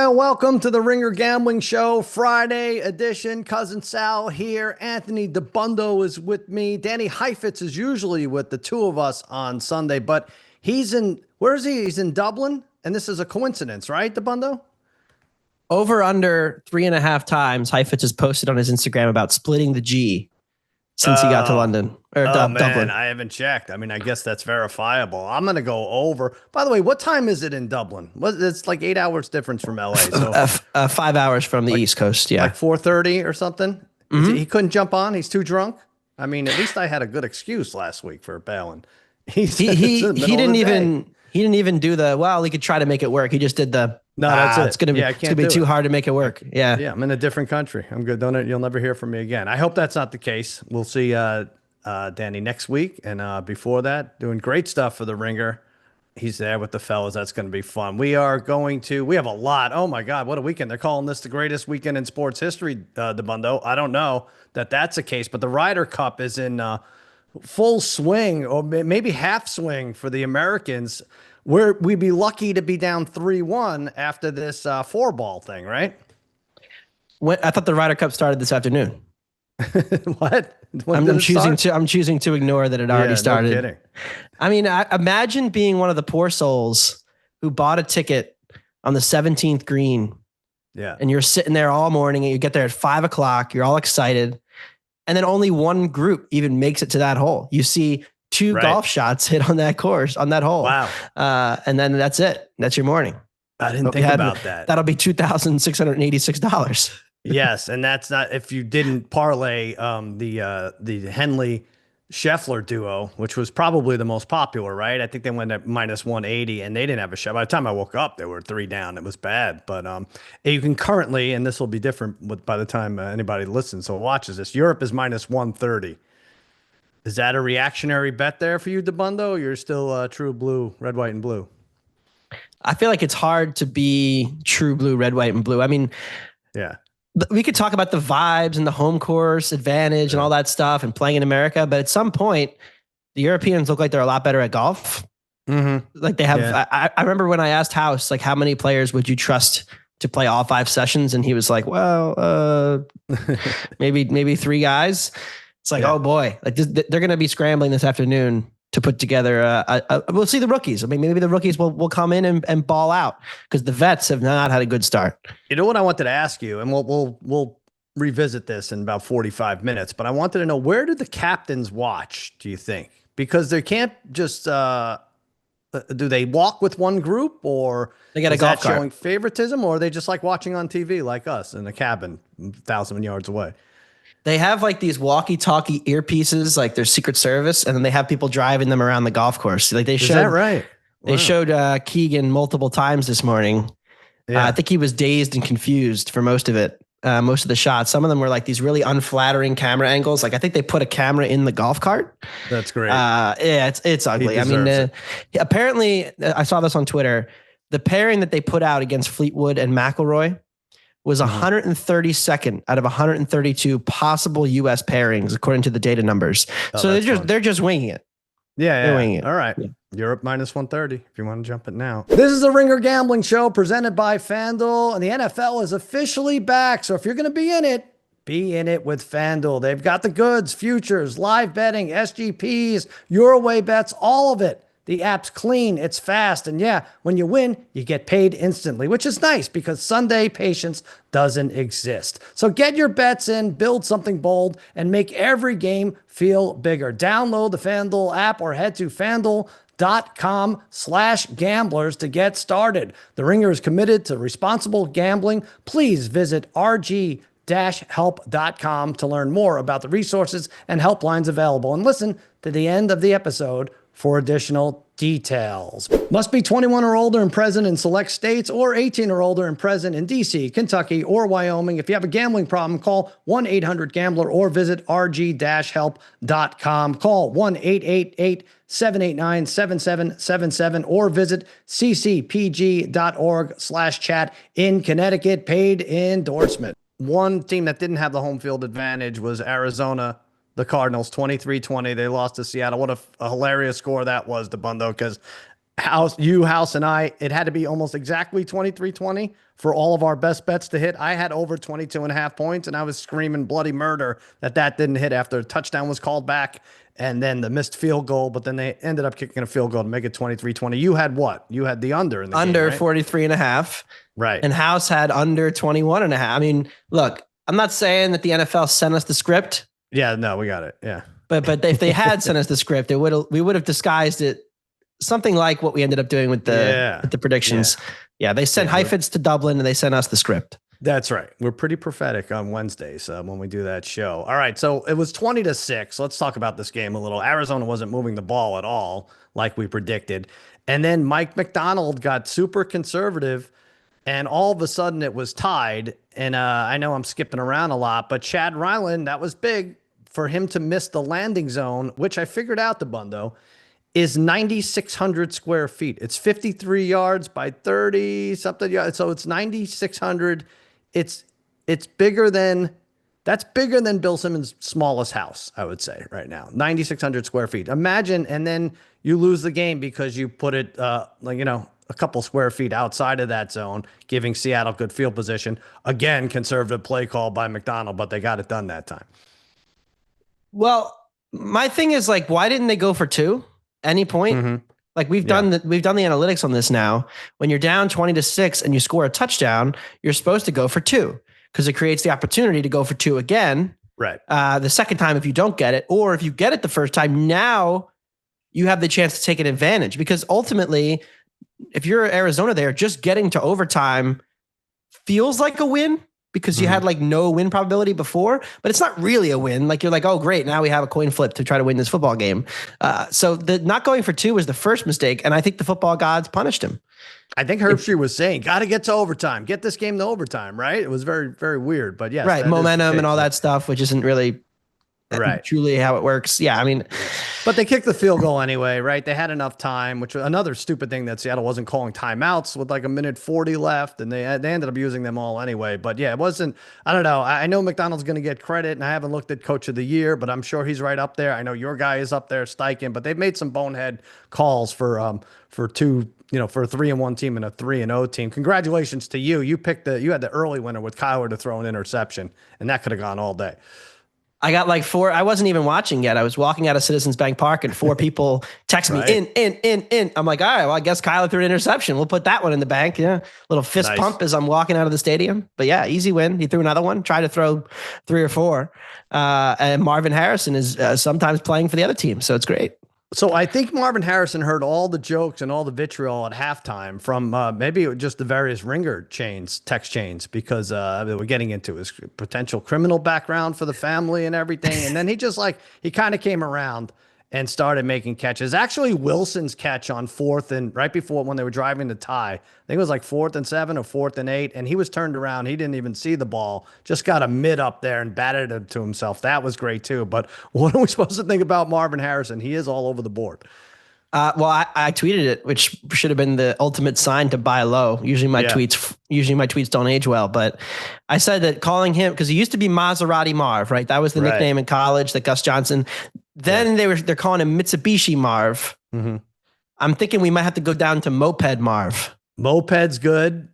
and welcome to the Ringer Gambling Show, Friday edition. Cousin Sal here. Anthony Dabbundo is with me. Danny Heifetz is usually with the two of us on Sunday, but where is he? He's in Dublin, and this is a coincidence, right, Dabbundo? Over under 3.5 times, Heifetz has posted on his Instagram about splitting the G since he got to London or Dublin. I haven't checked. I mean, I guess that's verifiable. I'm going to go over. By the way, what time is it in Dublin? It's like 8 hours difference from LA. So 5 hours from the East Coast. Yeah. Like 4:30 or something. He couldn't jump on. He's too drunk. I mean, at least I had a good excuse last week for bailing. He didn't even do the, well, he could try to make it work. He just did the, no, that's it. It's going to be too hard to make it work. Yeah. Yeah. I'm in a different country. I'm good. You'll never hear from me again. I hope that's not the case. We'll see Danny next week. And before that, doing great stuff for the Ringer. He's there with the fellas. That's going to be fun. We have a lot. Oh my God, what a weekend. They're calling this the greatest weekend in sports history, Dabbundo. I don't know that that's the case, but the Ryder Cup is in full swing, or maybe half swing for the Americans. We'd be lucky to be down 3-1 after this 4-ball thing, right? I thought the Ryder Cup started this afternoon. What? I'm choosing to ignore that it already started. No kidding. I mean, imagine being one of the poor souls who bought a ticket on the 17th green. Yeah. And you're sitting there all morning and you get there at 5 o'clock. You're all excited. And then only one group even makes it to that hole. You see two golf shots hit on that course, on that hole. Wow. And then that's it. That's your morning. I didn't think about that. That'll be $2,686. Yes. And that's not, if you didn't parlay the Henley Scheffler duo, which was probably the most popular, right? I think they went at -180 and they didn't have a shot. By the time I woke up, they were 3 down. It was bad. But you can currently, and this will be different by the time anybody listens or watches this, Europe is -130. Is that a reactionary bet there for you, Dabbundo? Or you're still true blue, red, white, and blue? I feel like it's hard to be true blue, red, white, and blue. I mean, yeah, we could talk about the vibes and the home course advantage and all that stuff and playing in America. But at some point, the Europeans look like they're a lot better at golf. Like they have, I remember when I asked House, like, how many players would you trust to play all 5 sessions? And he was like, well, maybe 3 guys. It's like, oh boy, like they're going to be scrambling this afternoon to put together. We'll see the rookies. I mean, maybe the rookies will come in and ball out because the vets have not had a good start. You know what I wanted to ask you, and we'll revisit this in about 45 minutes. But I wanted to know, where do the captains watch? Do you think? Because they can't just do they walk with one group, or they got a golf cart showing favoritism, or are they just like watching on TV like us in a cabin 1,000 yards away? They have like these walkie-talkie earpieces, like their Secret Service, and then they have people driving them around the golf course. Like Is that right? Wow. They showed Keegan multiple times this morning. Yeah. I think he was dazed and confused for most of it, most of the shots. Some of them were like these really unflattering camera angles. Like I think they put a camera in the golf cart. That's great. Yeah, it's ugly. I mean, apparently, I saw this on Twitter. The pairing that they put out against Fleetwood and McIlroy was 132nd out of 132 possible U.S. pairings, according to the data numbers. So they're just winging it. Yeah, they're winging it. All right. Yeah. Europe -130 if you want to jump it now. This is the Ringer Gambling Show presented by FanDuel, and the NFL is officially back. So if you're going to be in it with FanDuel. They've got the goods, futures, live betting, SGPs, your way bets, all of it. The app's clean, it's fast, and yeah, when you win, you get paid instantly, which is nice because Sunday patience doesn't exist. So get your bets in, build something bold, and make every game feel bigger. Download the FanDuel app or head to FanDuel.com/gamblers to get started. The Ringer is committed to responsible gambling. Please visit rg-help.com to learn more about the resources and helplines available, and listen to the end of the episode for additional details. Must be 21 or older and present in select states, or 18 or older and present in DC, Kentucky, or Wyoming. If you have a gambling problem, call 1-800-GAMBLER or visit rg-help.com. Call 1-888-789-7777 or visit ccpg.org/chat in Connecticut. Paid endorsement. One team that didn't have the home field advantage was Arizona. The Cardinals, 23-20. They lost to Seattle. What a hilarious score that was, Dabbundo, because House, and I, it had to be almost exactly 23-20 for all of our best bets to hit. I had over 22.5 points, and I was screaming bloody murder that didn't hit after a touchdown was called back and then the missed field goal, but then they ended up kicking a field goal to make it 23-20. You had what? You had the under in the under game, right? 43.5. Right. And House had under 21.5. I mean, look, I'm not saying that the NFL sent us the script. Yeah, no, we got it. Yeah. But if they had sent us the script, we would have disguised it something like what we ended up doing with the predictions. Yeah, they sent Heifetz to Dublin and they sent us the script. That's right. We're pretty prophetic on Wednesdays when we do that show. All right, so it was 20-6. Let's talk about this game a little. Arizona wasn't moving the ball at all like we predicted. And then Mike McDonald got super conservative, and all of a sudden it was tied. And I know I'm skipping around a lot, but Chad Ryland, that was big for him to miss the landing zone, which I figured out, Dabbundo, is 9,600 square feet. It's 53 yards by 30 something yards. So it's 9,600. It's bigger than Bill Simmons' smallest house, I would say right now. 9,600 square feet. Imagine, and then you lose the game because you put it a couple square feet outside of that zone, giving Seattle good field position. Again, conservative play call by McDonald, but they got it done that time. Well, my thing is, like, why didn't they go for two? Any point? Mm-hmm. Like we've done the analytics on this now. When you're down 20-6 and you score a touchdown, you're supposed to go for two because it creates the opportunity to go for two again. Right. The second time, if you don't get it, or if you get it the first time, now you have the chance to take an advantage, because ultimately, if you're Arizona there, just getting to overtime feels like a win because you had like no win probability before, but it's not really a win. Like you're like, oh great, now we have a coin flip to try to win this football game. So the not going for two was the first mistake, and I think the football gods punished him. I think Herbstreit was saying, got to get to overtime, get this game to overtime, right? It was very, very weird, but yes. Right, momentum and all that stuff, which isn't really truly how it works. Yeah, I mean. But they kicked the field goal anyway, right? They had enough time, which was another stupid thing that Seattle wasn't calling timeouts with like a minute 40 left, and they ended up using them all anyway. But yeah, it wasn't, I don't know. I know McDonald's going to get credit, and I haven't looked at Coach of the Year, but I'm sure he's right up there. I know your guy is up there, Steichen, but they've made some bonehead calls for two, for a 3-1 team and a 3-0 team. Congratulations to you. You had the early winner with Kyler to throw an interception, and that could have gone all day. I got like four. I wasn't even watching yet. I was walking out of Citizens Bank Park and four people text me in. I'm like, all right, well, I guess Kyler threw an interception. We'll put that one in the bank. Yeah. Little fist pump as I'm walking out of the stadium. But yeah, easy win. He threw another one, tried to throw 3 or 4. And Marvin Harrison is sometimes playing for the other team. So it's great. So I think Marvin Harrison heard all the jokes and all the vitriol at halftime from maybe just the various ringer text chains, because we're getting into his potential criminal background for the family and everything. And then he kind of came around and started making catches. Actually, Wilson's catch on 4th and right before when they were driving to tie, I think it was like 4th and 7 or 4th and 8. And he was turned around. He didn't even see the ball, just got a mid up there and batted it to himself. That was great too. But what are we supposed to think about Marvin Harrison? He is all over the board. Well, I tweeted it, which should have been the ultimate sign to buy low. Usually my tweets don't age well, but I said that calling him, because he used to be Maserati Marv, right? That was the nickname in college that Gus Johnson. Then they're calling him Mitsubishi Marv. Mm-hmm. I'm thinking we might have to go down to Moped Marv. Moped's good.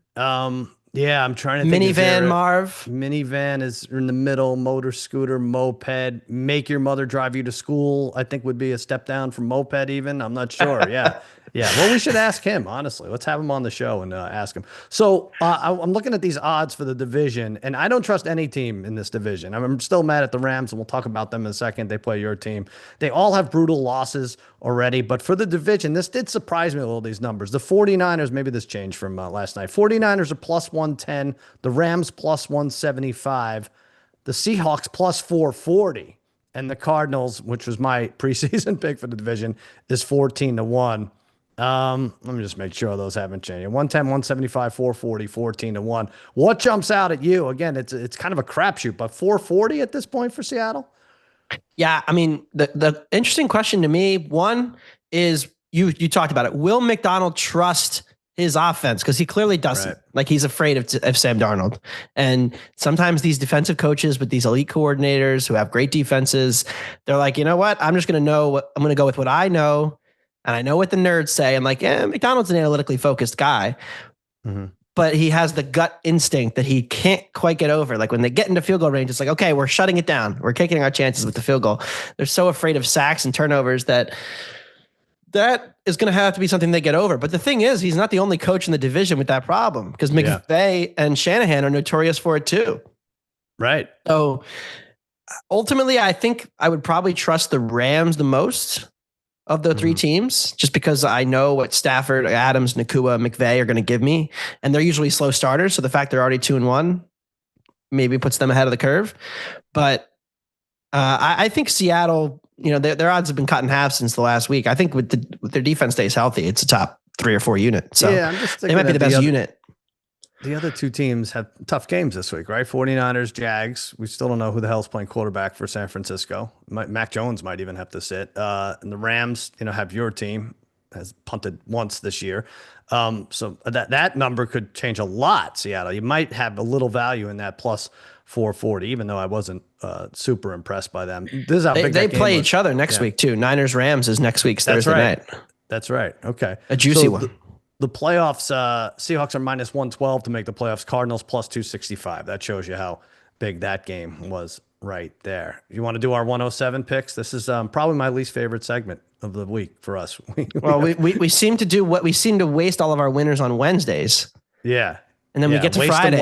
Yeah, I'm trying to think. Minivan Marv. Minivan is in the middle. Motor scooter, moped. Make your mother drive you to school, I think would be a step down from moped even. I'm not sure. Yeah. Yeah. Well, we should ask him, honestly. Let's have him on the show and ask him. So I'm looking at these odds for the division, and I don't trust any team in this division. I'm still mad at the Rams, and we'll talk about them in a second. They play your team. They all have brutal losses already, but for the division, this did surprise me a little, these numbers. The 49ers, maybe this changed from last night. 49ers are plus 110. The Rams plus 175. The Seahawks plus 440. And the Cardinals, which was my preseason pick for the division, is 14-1. Let me just make sure those haven't changed. 110, 175, 440, 14-1. What jumps out at you? Again, it's kind of a crapshoot, but 440 at this point for Seattle? Yeah, I mean, the interesting question to me, one is you talked about it. Will McDonald trust his offense? Because he clearly doesn't. Right. Like, he's afraid of Sam Darnold. And sometimes these defensive coaches with these elite coordinators who have great defenses, they're like, you know what? I'm just going to go with what I know. And I know what the nerds say. I'm like, McDonald's an analytically focused guy. Mm-hmm. But he has the gut instinct that he can't quite get over. Like when they get into field goal range, it's like, okay, we're shutting it down. We're kicking our chances with the field goal. They're so afraid of sacks and turnovers that is going to have to be something they get over. But the thing is, he's not the only coach in the division with that problem, because McVay and Shanahan are notorious for it too. Right. So ultimately, I think I would probably trust the Rams the most of the three teams, just because I know what Stafford, Adams, Nakua, McVay are going to give me. And they're usually slow starters. So the fact they're already 2-1 maybe puts them ahead of the curve. But I think Seattle, their odds have been cut in half since the last week. I think with their defense stays healthy, it's a top 3 or 4 unit. So they might be the best unit. The other two teams have tough games this week, right? 49ers, Jags. We still don't know who the hell's playing quarterback for San Francisco. Mac Jones might even have to sit. And the Rams, have your team, has punted once this year. So that number could change a lot, Seattle. You might have a little value in that plus 440, even though I wasn't super impressed by them. This is how big they play each other next week, too. Niners, Rams is next week's Thursday night. That's right. Okay. A juicy one. The playoffs, Seahawks are minus 112 to make the playoffs. Cardinals plus 265. That shows you how big that game was right there. You want to do our 107 picks? This is probably my least favorite segment of the week for us. we seem to waste all of our winners on Wednesdays. Yeah. And then we get to Friday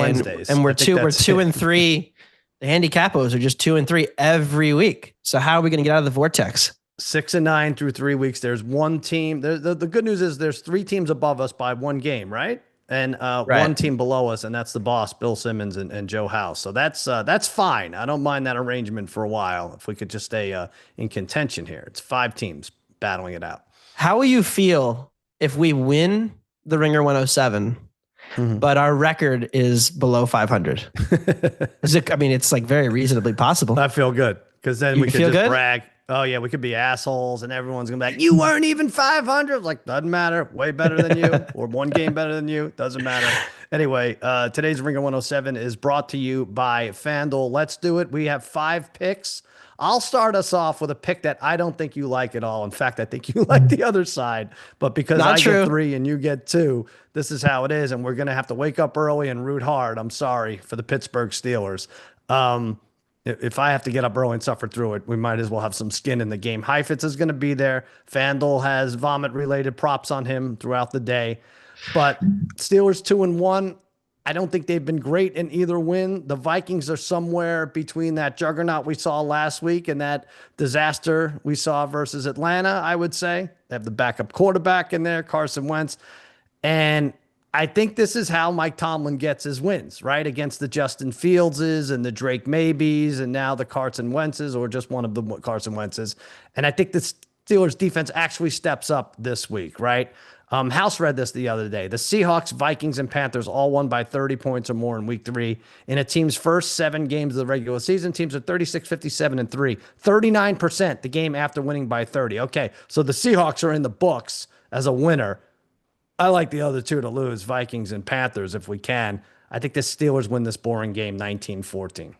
and we're 2 and 3. The handicapos are just 2 and 3 every week. So how are we going to get out of the vortex? 6-9 through 3 weeks. There's one team. The good news is there's 3 teams above us by 1 game, right? And one team below us, and that's the boss, Bill Simmons and Joe House. So that's fine. I don't mind that arrangement for a while if we could just stay in contention here. It's 5 teams battling it out. How will you feel if we win the Ringer 107, but our record is below 500? It's like very reasonably possible. I feel good, because then we could just brag. Oh, yeah, we could be assholes, and everyone's going to be like, you weren't even 500. Like, doesn't matter. Way better than you. Or 1 game better than you. Doesn't matter. Anyway, today's Ringer 107 is brought to you by FanDuel. Let's do it. We have 5 picks. I'll start us off with a pick that I don't think you like at all. In fact, I think you like the other side. But because I get 3 and you get 2, this is how it is, and we're going to have to wake up early and root hard. I'm sorry for the Pittsburgh Steelers. If I have to get up early and suffer through it, we might as well have some skin in the game. Heifetz is going to be there. FanDuel has vomit-related props on him throughout the day. But Steelers 2-1. I don't think they've been great in either win. The Vikings are somewhere between that juggernaut we saw last week and that disaster we saw versus Atlanta, I would say. They have the backup quarterback in there, Carson Wentz. And I think this is how Mike Tomlin gets his wins, right? Against the Justin Fieldses and the Drake Maybes and now the Carson Wentzes, or just one of the Carson Wentzes. And I think the Steelers defense actually steps up this week, right? House read this the other day. The Seahawks, Vikings, and Panthers all won by 30 points or more in week 3. In a team's first 7 games of the regular season, teams are 36, 57, and 3. 39% the game after winning by 30. Okay, so the Seahawks are in the books as a winner. I like the other 2 to lose, Vikings and Panthers, if we can. I think the Steelers win this boring game 19-14.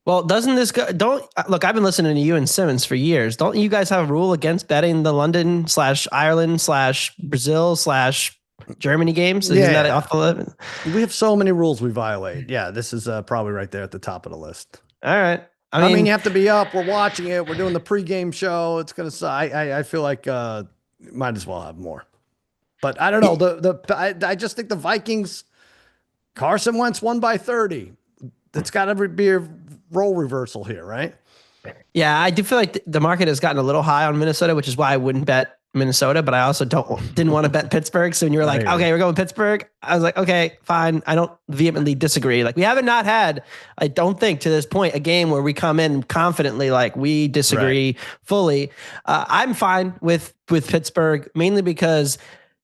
Well, doesn't this go? Look, I've been listening to you and Simmons for years. Don't you guys have a rule against betting the London/Ireland/Brazil/Germany games? Isn't that off the limit? We have so many rules we violate. Yeah, this is probably right there at the top of the list. All right. I mean, you have to be up. We're watching it. We're doing the pregame show. It's going to, I feel like might as well have more. But I don't know. I just think the Vikings, Carson Wentz won by 30. It's got to be a role reversal here, right? Yeah, I do feel like the market has gotten a little high on Minnesota, which is why I wouldn't bet Minnesota, but I also didn't want to bet Pittsburgh. So when you were like, okay, we're going Pittsburgh, I was like, okay, fine. I don't vehemently disagree. Like, we haven't not had, I don't think to this point, a game where we come in confidently like we disagree fully. I'm fine with Pittsburgh, mainly because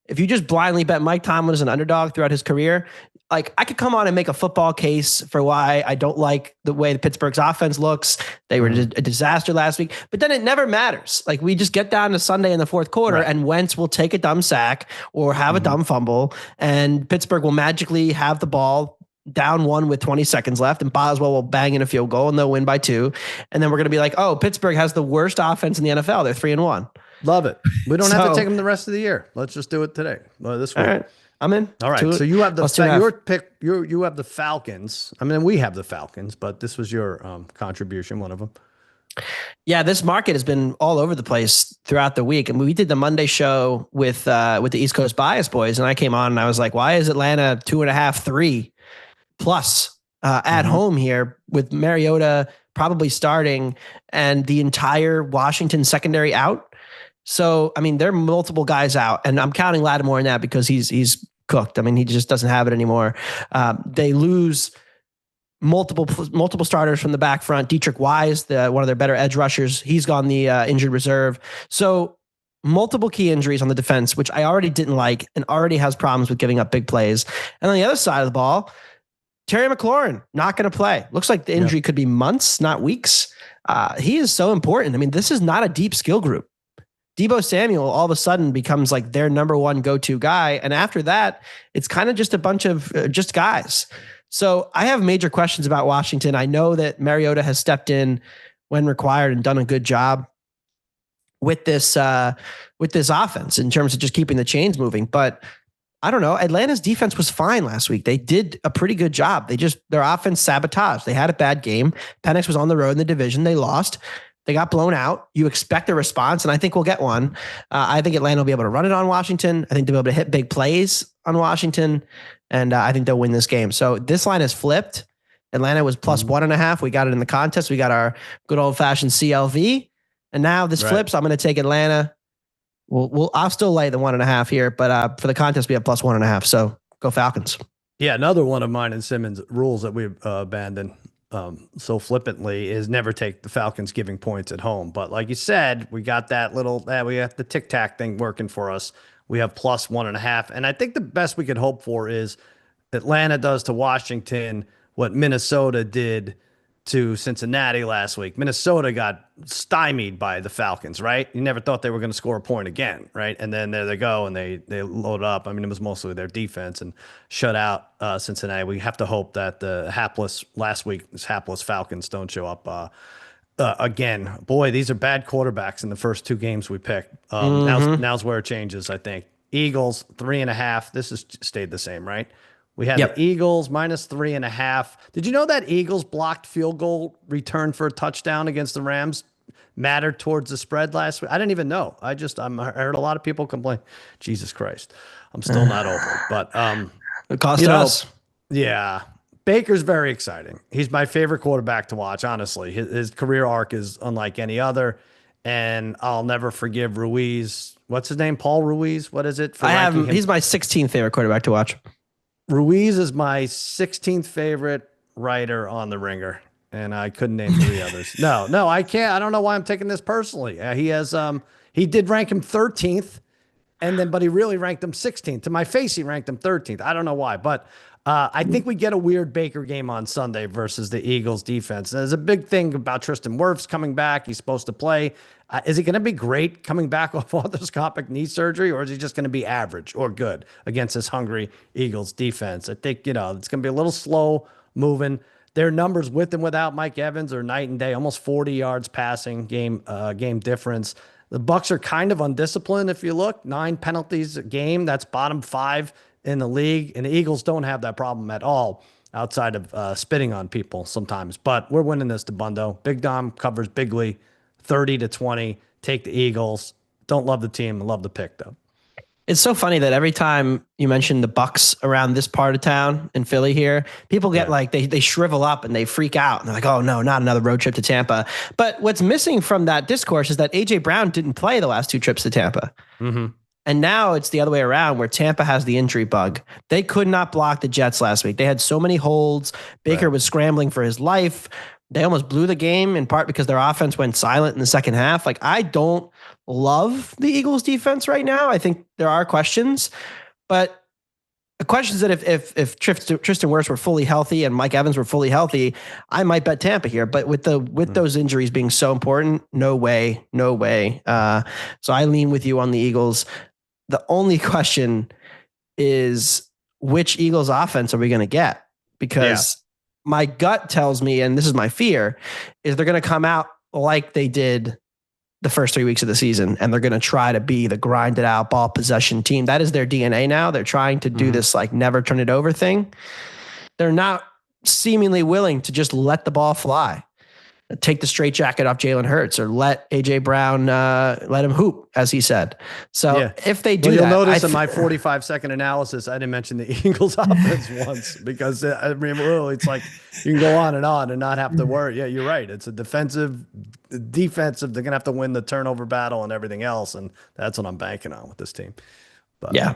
if you just blindly bet Mike Tomlin as an underdog throughout his career, like, I could come on and make a football case for why I don't like the way the Pittsburgh's offense looks. They were a disaster last week, but then it never matters. Like, we just get down to Sunday in the 4th quarter and Wentz will take a dumb sack or have a dumb fumble, and Pittsburgh will magically have the ball down 1 with 20 seconds left, and Boswell will bang in a field goal and they'll win by 2. And then we're going to be like, oh, Pittsburgh has the worst offense in the NFL. They're 3-1. Love it. We don't have to take them the rest of the year. Let's just do it today. This week. All right. I'm in. All right. So you have your pick. You have the Falcons. I mean, we have the Falcons, but this was your contribution, one of them. Yeah, this market has been all over the place throughout the week. And we did the Monday show with the East Coast Bias boys, and I came on and I was like, why is Atlanta 2.5, 3 plus at home here with Mariota probably starting and the entire Washington secondary out? So, I mean, there are multiple guys out, and I'm counting Lattimore in that because he's cooked. I mean, he just doesn't have it anymore. They lose multiple starters from the back front. Dietrich Wise, one of their better edge rushers, he's gone the injured reserve. So multiple key injuries on the defense, which I already didn't like and already has problems with giving up big plays. And on the other side of the ball, Terry McLaurin, not going to play. Looks like the injury could be months, not weeks. He is so important. I mean, this is not a deep skill group. Deebo Samuel all of a sudden becomes like their number one go-to guy. And after that, it's kind of just a bunch of just guys. So I have major questions about Washington. I know that Mariota has stepped in when required and done a good job with this offense in terms of just keeping the chains moving. But I don't know. Atlanta's defense was fine last week. They did a pretty good job. Their offense sabotaged. They had a bad game. Penix was on the road in the division. They lost. They got blown out. You expect a response, and I think we'll get one. I think Atlanta will be able to run it on Washington. I think they'll be able to hit big plays on Washington, and I think they'll win this game. So this line has flipped. Atlanta was plus 1.5. We got it in the contest. We got our good old-fashioned CLV, and now this flips. I'm going to take Atlanta. I'll still lay the 1.5 here, but for the contest, we have plus 1.5. So go Falcons. Yeah, another one of mine and Simmons' rules that we've abandoned so flippantly is never take the Falcons giving points at home. But like you said, we got that we have the tic-tac thing working for us. We have plus 1.5. And I think the best we could hope for is Atlanta does to Washington what Minnesota did to Cincinnati last week. Minnesota got stymied by the Falcons, right? You never thought they were going to score a point again, right? And then there they go, and they load up. I mean, it was mostly their defense and shut out Cincinnati. We have to hope that the hapless Falcons don't show up again. Boy, these are bad quarterbacks in the first two games we picked. Now's where it changes, I think. Eagles, 3.5. This has stayed the same, right? We had the Eagles minus 3.5. Did you know that Eagles blocked field goal return for a touchdown against the Rams mattered towards the spread last week? I didn't even know. I heard a lot of people complain. Jesus Christ. I'm still not over it. But it cost us. Yeah. Baker's very exciting. He's my favorite quarterback to watch, honestly. His career arc is unlike any other. And I'll never forgive Ruiz. What's his name? Paul Ruiz? What is it? He's my 16th favorite quarterback to watch. Ruiz is my 16th favorite writer on The Ringer, and I couldn't name 3 others. No, I can't. I don't know why I'm taking this personally. He did rank him 13th, but he really ranked him 16th. To my face, he ranked him 13th. I don't know why, but I think we get a weird Baker game on Sunday versus the Eagles defense. There's a big thing about Tristan Wirfs coming back. He's supposed to play. Is he going to be great coming back off arthroscopic knee surgery, or is he just going to be average or good against this hungry Eagles defense? I think, it's going to be a little slow moving. Their numbers with and without Mike Evans are night and day, almost 40 yards passing game difference. The Bucs are kind of undisciplined. If you look, 9 penalties a game. That's bottom 5 in the league. And the Eagles don't have that problem at all outside of spitting on people sometimes. But we're winning this, Dabbundo. Big Dom covers bigly. 30-20, take the Eagles. Don't love the team, love the pick though. It's so funny that every time you mention the Bucs around this part of town in Philly here, people get like they shrivel up and they freak out and they're like, "Oh no, not another road trip to Tampa." But what's missing from that discourse is that AJ Brown didn't play the last 2 trips to Tampa. And now it's the other way around where Tampa has the injury bug. They could not block the Jets last week. They had so many holds. Baker was scrambling for his life. They almost blew the game in part because their offense went silent in the second half. Like, I don't love the Eagles defense right now. I think there are questions, but the question is that if Tristan Wirfs were fully healthy and Mike Evans were fully healthy, I might bet Tampa here. But with those injuries being so important, no way. So I lean with you on the Eagles. The only question is which Eagles offense are we going to get? Because my gut tells me, and this is my fear, is they're going to come out like they did the first 3 weeks of the season, and they're going to try to be the grinded out ball possession team. That is their DNA now. They're trying to do this like never turn it over thing. They're not seemingly willing to just let the ball fly, take the straight jacket off Jalen Hurts, or let AJ Brown let him hoop, as he said. So if they do you'll that, notice in my 45-second analysis, I didn't mention the Eagles offense once, because I mean, it's like you can go on and not have to worry. Yeah, you're right. It's a defensive. They're going to have to win the turnover battle and everything else, and that's what I'm banking on with this team. But yeah.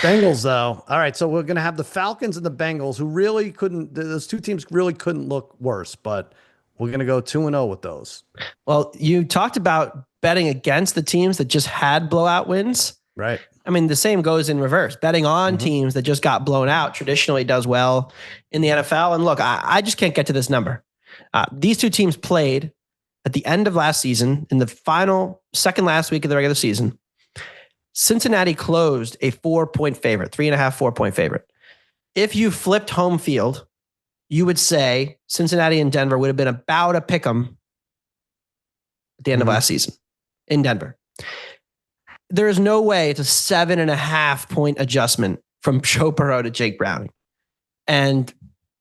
Bengals, though. All right, so we're going to have the Falcons and the Bengals, who really couldn't. Those two teams really couldn't look worse, but we're going to go 2-0 with those. Well, you talked about betting against the teams that just had blowout wins. Right. I mean, the same goes in reverse. Betting on teams that just got blown out traditionally does well in the NFL. And look, I just can't get to this number. These two teams played at the end of last season in the final second last week of the regular season. Cincinnati closed a 4-point favorite, 3.5, 4-point favorite. If you flipped home field, you would say Cincinnati and Denver would have been about a pick 'em at the end of last season in Denver. There is no way it's a 7.5-point adjustment from Joe Burrow to Jake Browning. And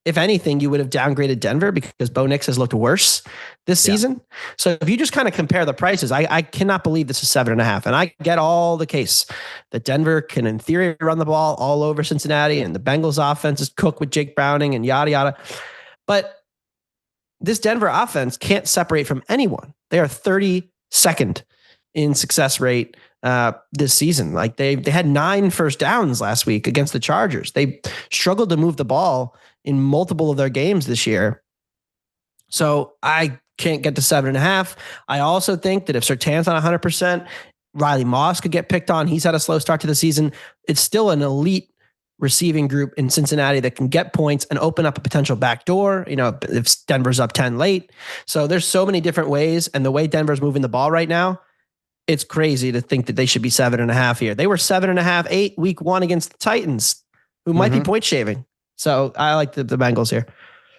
if anything, you would have downgraded Denver because Bo Nix has looked worse this season. So if you just kind of compare the prices, I cannot believe this is 7.5. And I get all the case that Denver can, in theory, run the ball all over Cincinnati, and the Bengals offense is cooked with Jake Browning and yada, yada. But this Denver offense can't separate from anyone. They are 32nd in success rate this season. Like they had 9 first downs last week against the Chargers. They struggled to move the ball in multiple of their games this year. So I can't get to 7.5. I also think that if Surtain's on 100%, Riley Moss could get picked on. He's had a slow start to the season. It's still an elite receiving group in Cincinnati that can get points and open up a potential backdoor, if Denver's up 10 late. So there's so many different ways. And the way Denver's moving the ball right now, it's crazy to think that they should be 7.5 here. They were 7.5, 8 week 1 against the Titans, who might be point shaving. So I like the Bengals here.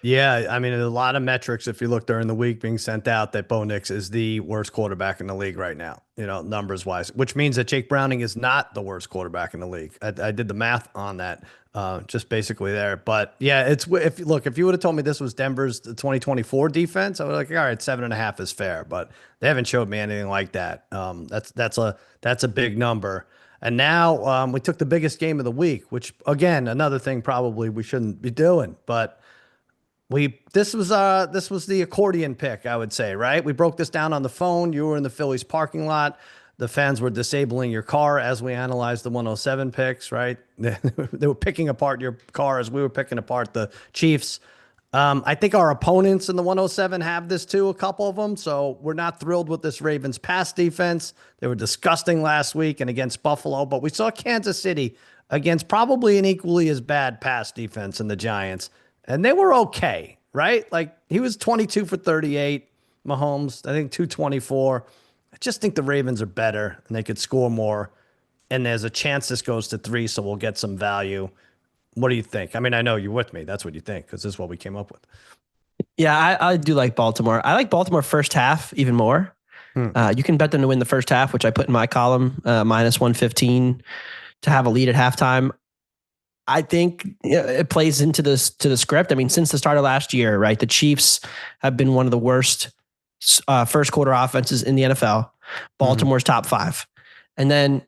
Yeah, I mean, a lot of metrics, if you look during the week, being sent out that Bo Nix is the worst quarterback in the league right now, numbers wise, which means that Jake Browning is not the worst quarterback in the league. I did the math on that, just basically there. But yeah, if you would have told me this was Denver's 2024 defense, I would like, all right, 7.5 is fair, but they haven't showed me anything like that. That's a big number. And now we took the biggest game of the week, which again, another thing probably we shouldn't be doing, but this was the accordion pick, I would say, right? We broke this down on the phone. You were in the Phillies parking lot. The fans were disabling your car as we analyzed the 107 picks, right? They were picking apart your car as we were picking apart the Chiefs. I think our opponents in the 107 have this too, a couple of them. So we're not thrilled with this Ravens pass defense. They were disgusting last week and against Buffalo, but we saw Kansas City against probably an equally as bad pass defense in the Giants. And they were okay, right? Like he was 22 for 38, Mahomes, I think 224. I just think the Ravens are better and they could score more. And there's a chance this goes to 3, so we'll get some value. What do you think? I mean, I know you're with me. That's what you think, because this is what we came up with. Yeah, I do like Baltimore. I like Baltimore first half even more. You can bet them to win the first half, which I put in my column, minus 115 to have a lead at halftime. I think it plays into the script. I mean, since the start of last year, right, the Chiefs have been one of the worst first quarter offenses in the NFL. Baltimore's top 5. And then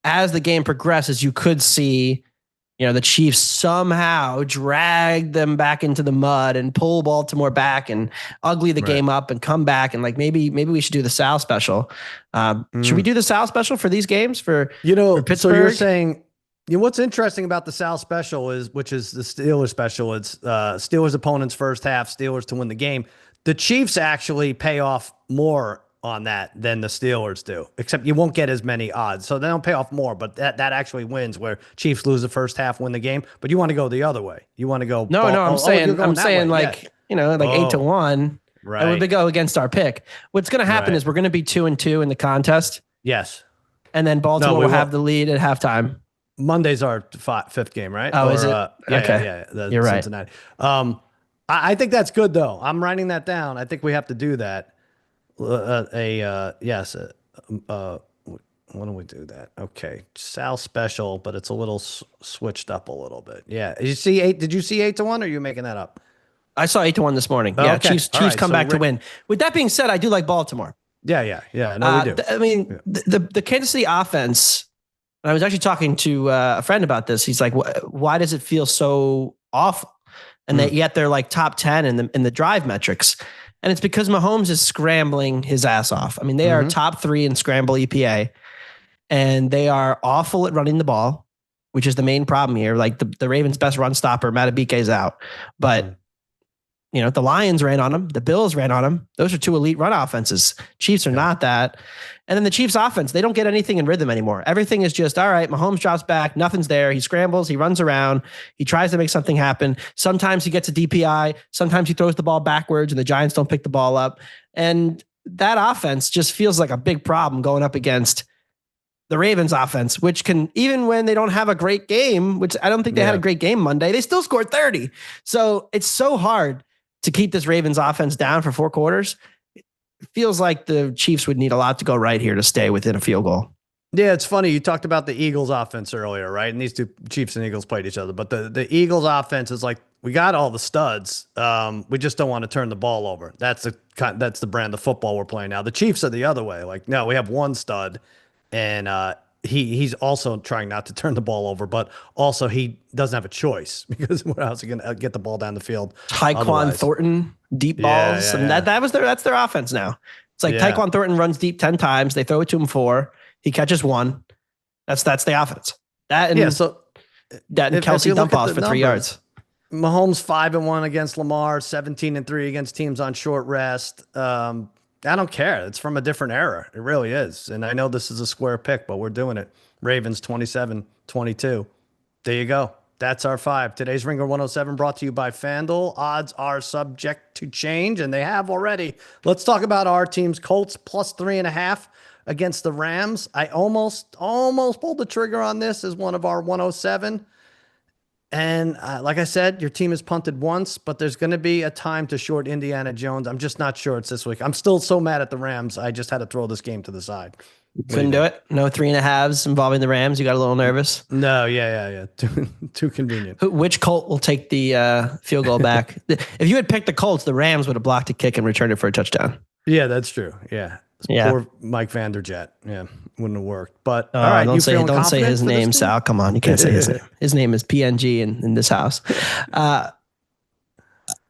as the game progresses, you could see, the Chiefs somehow drag them back into the mud and pull Baltimore back and ugly the game up and come back. And like, maybe we should do the Sal special. Should we do the Sal special for these games for Pittsburgh? So you're saying, what's interesting about the Sal special which is the Steelers special. It's Steelers opponents first half, Steelers to win the game. The Chiefs actually pay off more on that than the Steelers do, except you won't get as many odds. So they don't pay off more, but that actually wins, where Chiefs lose the first half, win the game. But you want to go the other way. You want to go. I'm saying 8-1. Right. It would go against our pick. What's going to happen is we're going to be 2-2 in the contest. Yes. And then Baltimore will have the lead at halftime. Monday's our 5th game, right? Oh, is it? Okay. Yeah. You're right. Cincinnati. I think that's good though. I'm writing that down. I think we have to do that. Yes. When do we do that? Okay, Sal special, but it's a little switched up a little bit. Yeah, you see eight? Did you see 8-1? Or are you making that up? I saw 8-1 this morning. Oh, Yeah, okay. Chiefs All right. come So back to win. With that being said, I do like Baltimore. Yeah. No, we do. I mean, Yeah. the Kansas City offense. And I was actually talking to a friend about this. He's like, "Why does it feel so awful?" And that yet they're like top 10 in the drive metrics. And it's because Mahomes is scrambling his ass off. I mean, they are top 3 in scramble EPA, and they are awful at running the ball, which is the main problem here. Like the Ravens' best run stopper, Matabike, is out, but the Lions ran on them. The Bills ran on them. Those are 2 elite run offenses. Chiefs are not that. And then the Chiefs offense, they don't get anything in rhythm anymore. Everything is just, all right, Mahomes drops back. Nothing's there. He scrambles. He runs around. He tries to make something happen. Sometimes he gets a DPI. Sometimes he throws the ball backwards and the Giants don't pick the ball up. And that offense just feels like a big problem going up against the Ravens offense, which can, even when they don't have a great game, which I don't think they had a great game Monday, they still scored 30. So it's so hard to keep this Ravens offense down for 4 quarters. It feels like the Chiefs would need a lot to go right here to stay within a field goal. Yeah, it's funny. You talked about the Eagles offense earlier, right? And these 2 Chiefs and Eagles played each other. But the Eagles offense is like, we got all the studs. We just don't want to turn the ball over. That's the brand of football we're playing now. The Chiefs are the other way. Like, no, we have one stud, and he's also trying not to turn the ball over, but also he doesn't have a choice because what else is he going to get the ball down the field? Tyquan Thornton, deep balls. I mean, that's their offense now. It's like Tyquan Thornton runs deep 10 times. They throw it to him 4. He catches 1. That's the offense. That and Kelsey dump balls for 3 yards. Mahomes 5-1 against Lamar, 17-3 against teams on short rest. I don't care. It's from a different era. It really is. And I know this is a square pick, but we're doing it. Ravens 27-22. There you go. That's our 5. Today's Ringer 107 brought to you by FanDuel. Odds are subject to change, and they have already. Let's talk about our teams. Colts plus 3.5 against the Rams. I almost pulled the trigger on this as one of our 107. And like I said, your team has punted once, but there's going to be a time to short Indiana Jones. I'm just not sure it's this week. I'm still so mad at the Rams. I just had to throw this game to the side. Couldn't do it. No 3.5s involving the Rams. You got a little nervous. No, yeah. Too convenient. Which Colt will take the field goal back? If you had picked the Colts, the Rams would have blocked a kick and returned it for a touchdown. Yeah, that's true. Yeah. Poor Mike Vanderjet. Yeah, wouldn't have worked. But all right, don't say his name, Sal. Come on, you can't say his name. His name is PNG in this house. I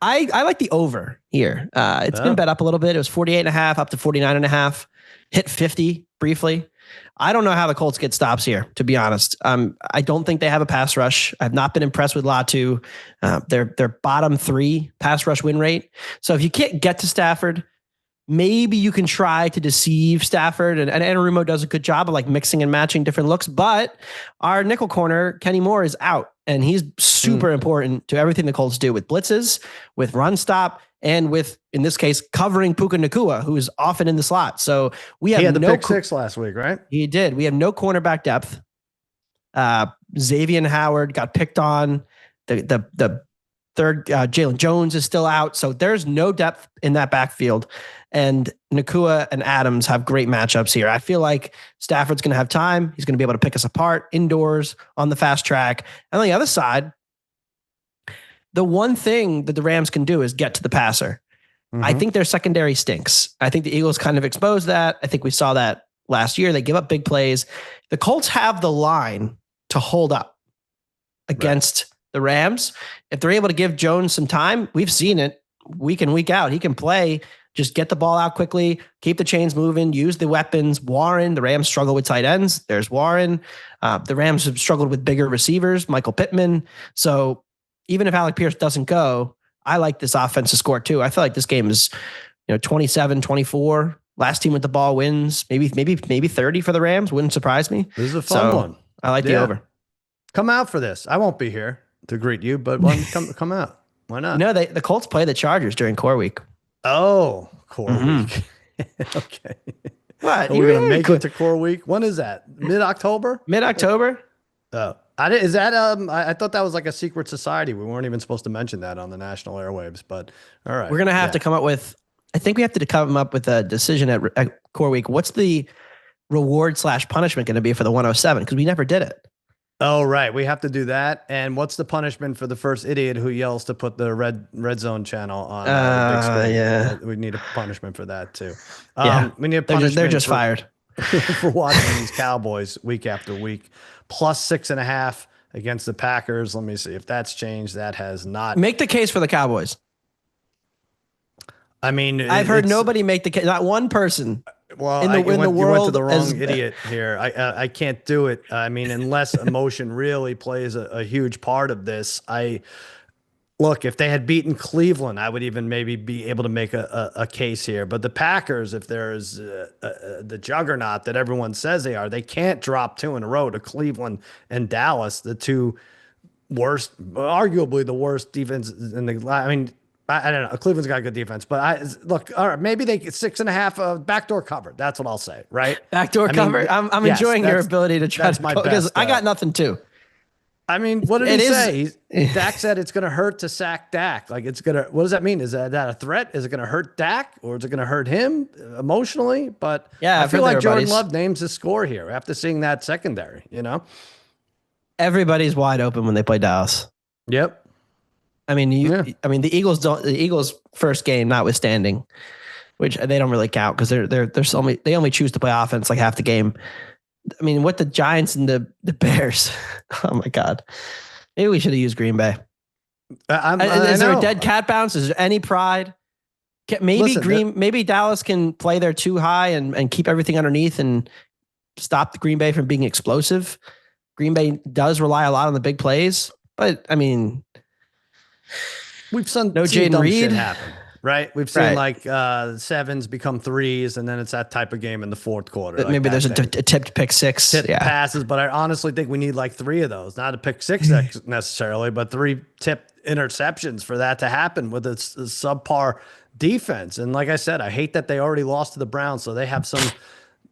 like the over here. It's been bet up a little bit. It was 48.5 up to 49.5. Hit 50 briefly. I don't know how the Colts get stops here, to be honest. I don't think they have a pass rush. I've not been impressed with Latu. They're bottom 3 pass rush win rate. So if you can't get to Stafford, maybe you can try to deceive Stafford, and Anarumo does a good job of like mixing and matching different looks, but our nickel corner, Kenny Moore, is out, and he's super important to everything the Colts do with blitzes, with run stop, and with, in this case, covering Puka Nacua, who is often in the slot. So we have he had the pick 6 last week, right? He did. We have no cornerback depth. Xavier Howard got picked on. The third, Jalen Jones is still out. So there's no depth in that backfield. And Nacua and Adams have great matchups here. I feel like Stafford's going to have time. He's going to be able to pick us apart indoors on the fast track. And on the other side, the one thing that the Rams can do is get to the passer. I think their secondary stinks. I think the Eagles kind of exposed that. I think we saw that last year. They give up big plays. The Colts have the line to hold up against the Rams. If they're able to give Jones some time, we've seen it week in, week out. He can play. Just get the ball out quickly, keep the chains moving, use the weapons. Warren, the Rams struggle with tight ends. There's Warren. The Rams have struggled with bigger receivers, Michael Pittman. So even if Alec Pierce doesn't go, I like this offense to score too. I feel like this game is, 27-24. Last team with the ball wins. Maybe 30 for the Rams. Wouldn't surprise me. This is a fun one. I like the over. Come out for this. I won't be here to greet you, but come out. Why not? No, the Colts play the Chargers during core week. Oh, core week. Okay. What? We're going to make it to core week. When is that? Mid-October? Mid-October? Oh. Is that I thought that was like a secret society. We weren't even supposed to mention that on the national airwaves, but all right. We're going to have to come up with I think we have to come up with a decision at Core Week. What's the reward/punishment going to be for the 107? Because we never did it. Oh, right. We have to do that. And what's the punishment for the first idiot who yells to put the red zone channel on the big screen? Yeah. We need a punishment for that too. Yeah. We need a punishment. They're just fired for watching these Cowboys week after week. Plus 6.5 against the Packers. Let me see if that's changed. That has not. Make the case for the Cowboys. I mean, I've heard nobody make the case. Not one person. Well, in the world, you went to the wrong idiot here. I can't do it. I mean, unless emotion really plays a huge part of this. Look, if they had beaten Cleveland, I would even maybe be able to make a case here. But the Packers, if there's the juggernaut that everyone says they are, they can't drop 2 in a row to Cleveland and Dallas, the two worst, arguably the worst defense in the. I mean, I don't know. Cleveland's got a good defense, but look, all right, maybe they get 6.5 backdoor cover. That's what I'll say, right? Backdoor cover. I'm enjoying your ability to try to because I got nothing too. I mean, what did he say? Dak said it's going to hurt to sack Dak. Like it's going to, what does that mean? Is that a threat? Is it going to hurt Dak or is it going to hurt him emotionally? But yeah, I feel like Jordan Love names his score here after seeing that secondary, Everybody's wide open when they play Dallas. Yep. I mean, the Eagles' first game notwithstanding, which they don't really count because they only choose to play offense like half the game. I mean, what the Giants and the Bears? Oh my God, maybe we should have used Green Bay. Is there a dead cat bounce? Is there any pride? Maybe Dallas can play there too high and keep everything underneath and stop the Green Bay from being explosive. Green Bay does rely a lot on the big plays, but I mean. We've seen Jaden Reed happen, right? We've seen like 7s become 3s, and then it's that type of game in the fourth quarter. Maybe there's a tipped pick 6. Passes, but I honestly think we need like 3 of those. Not a pick 6 necessarily, but 3 tipped interceptions for that to happen with a subpar defense. And like I said, I hate that they already lost to the Browns, so they have some,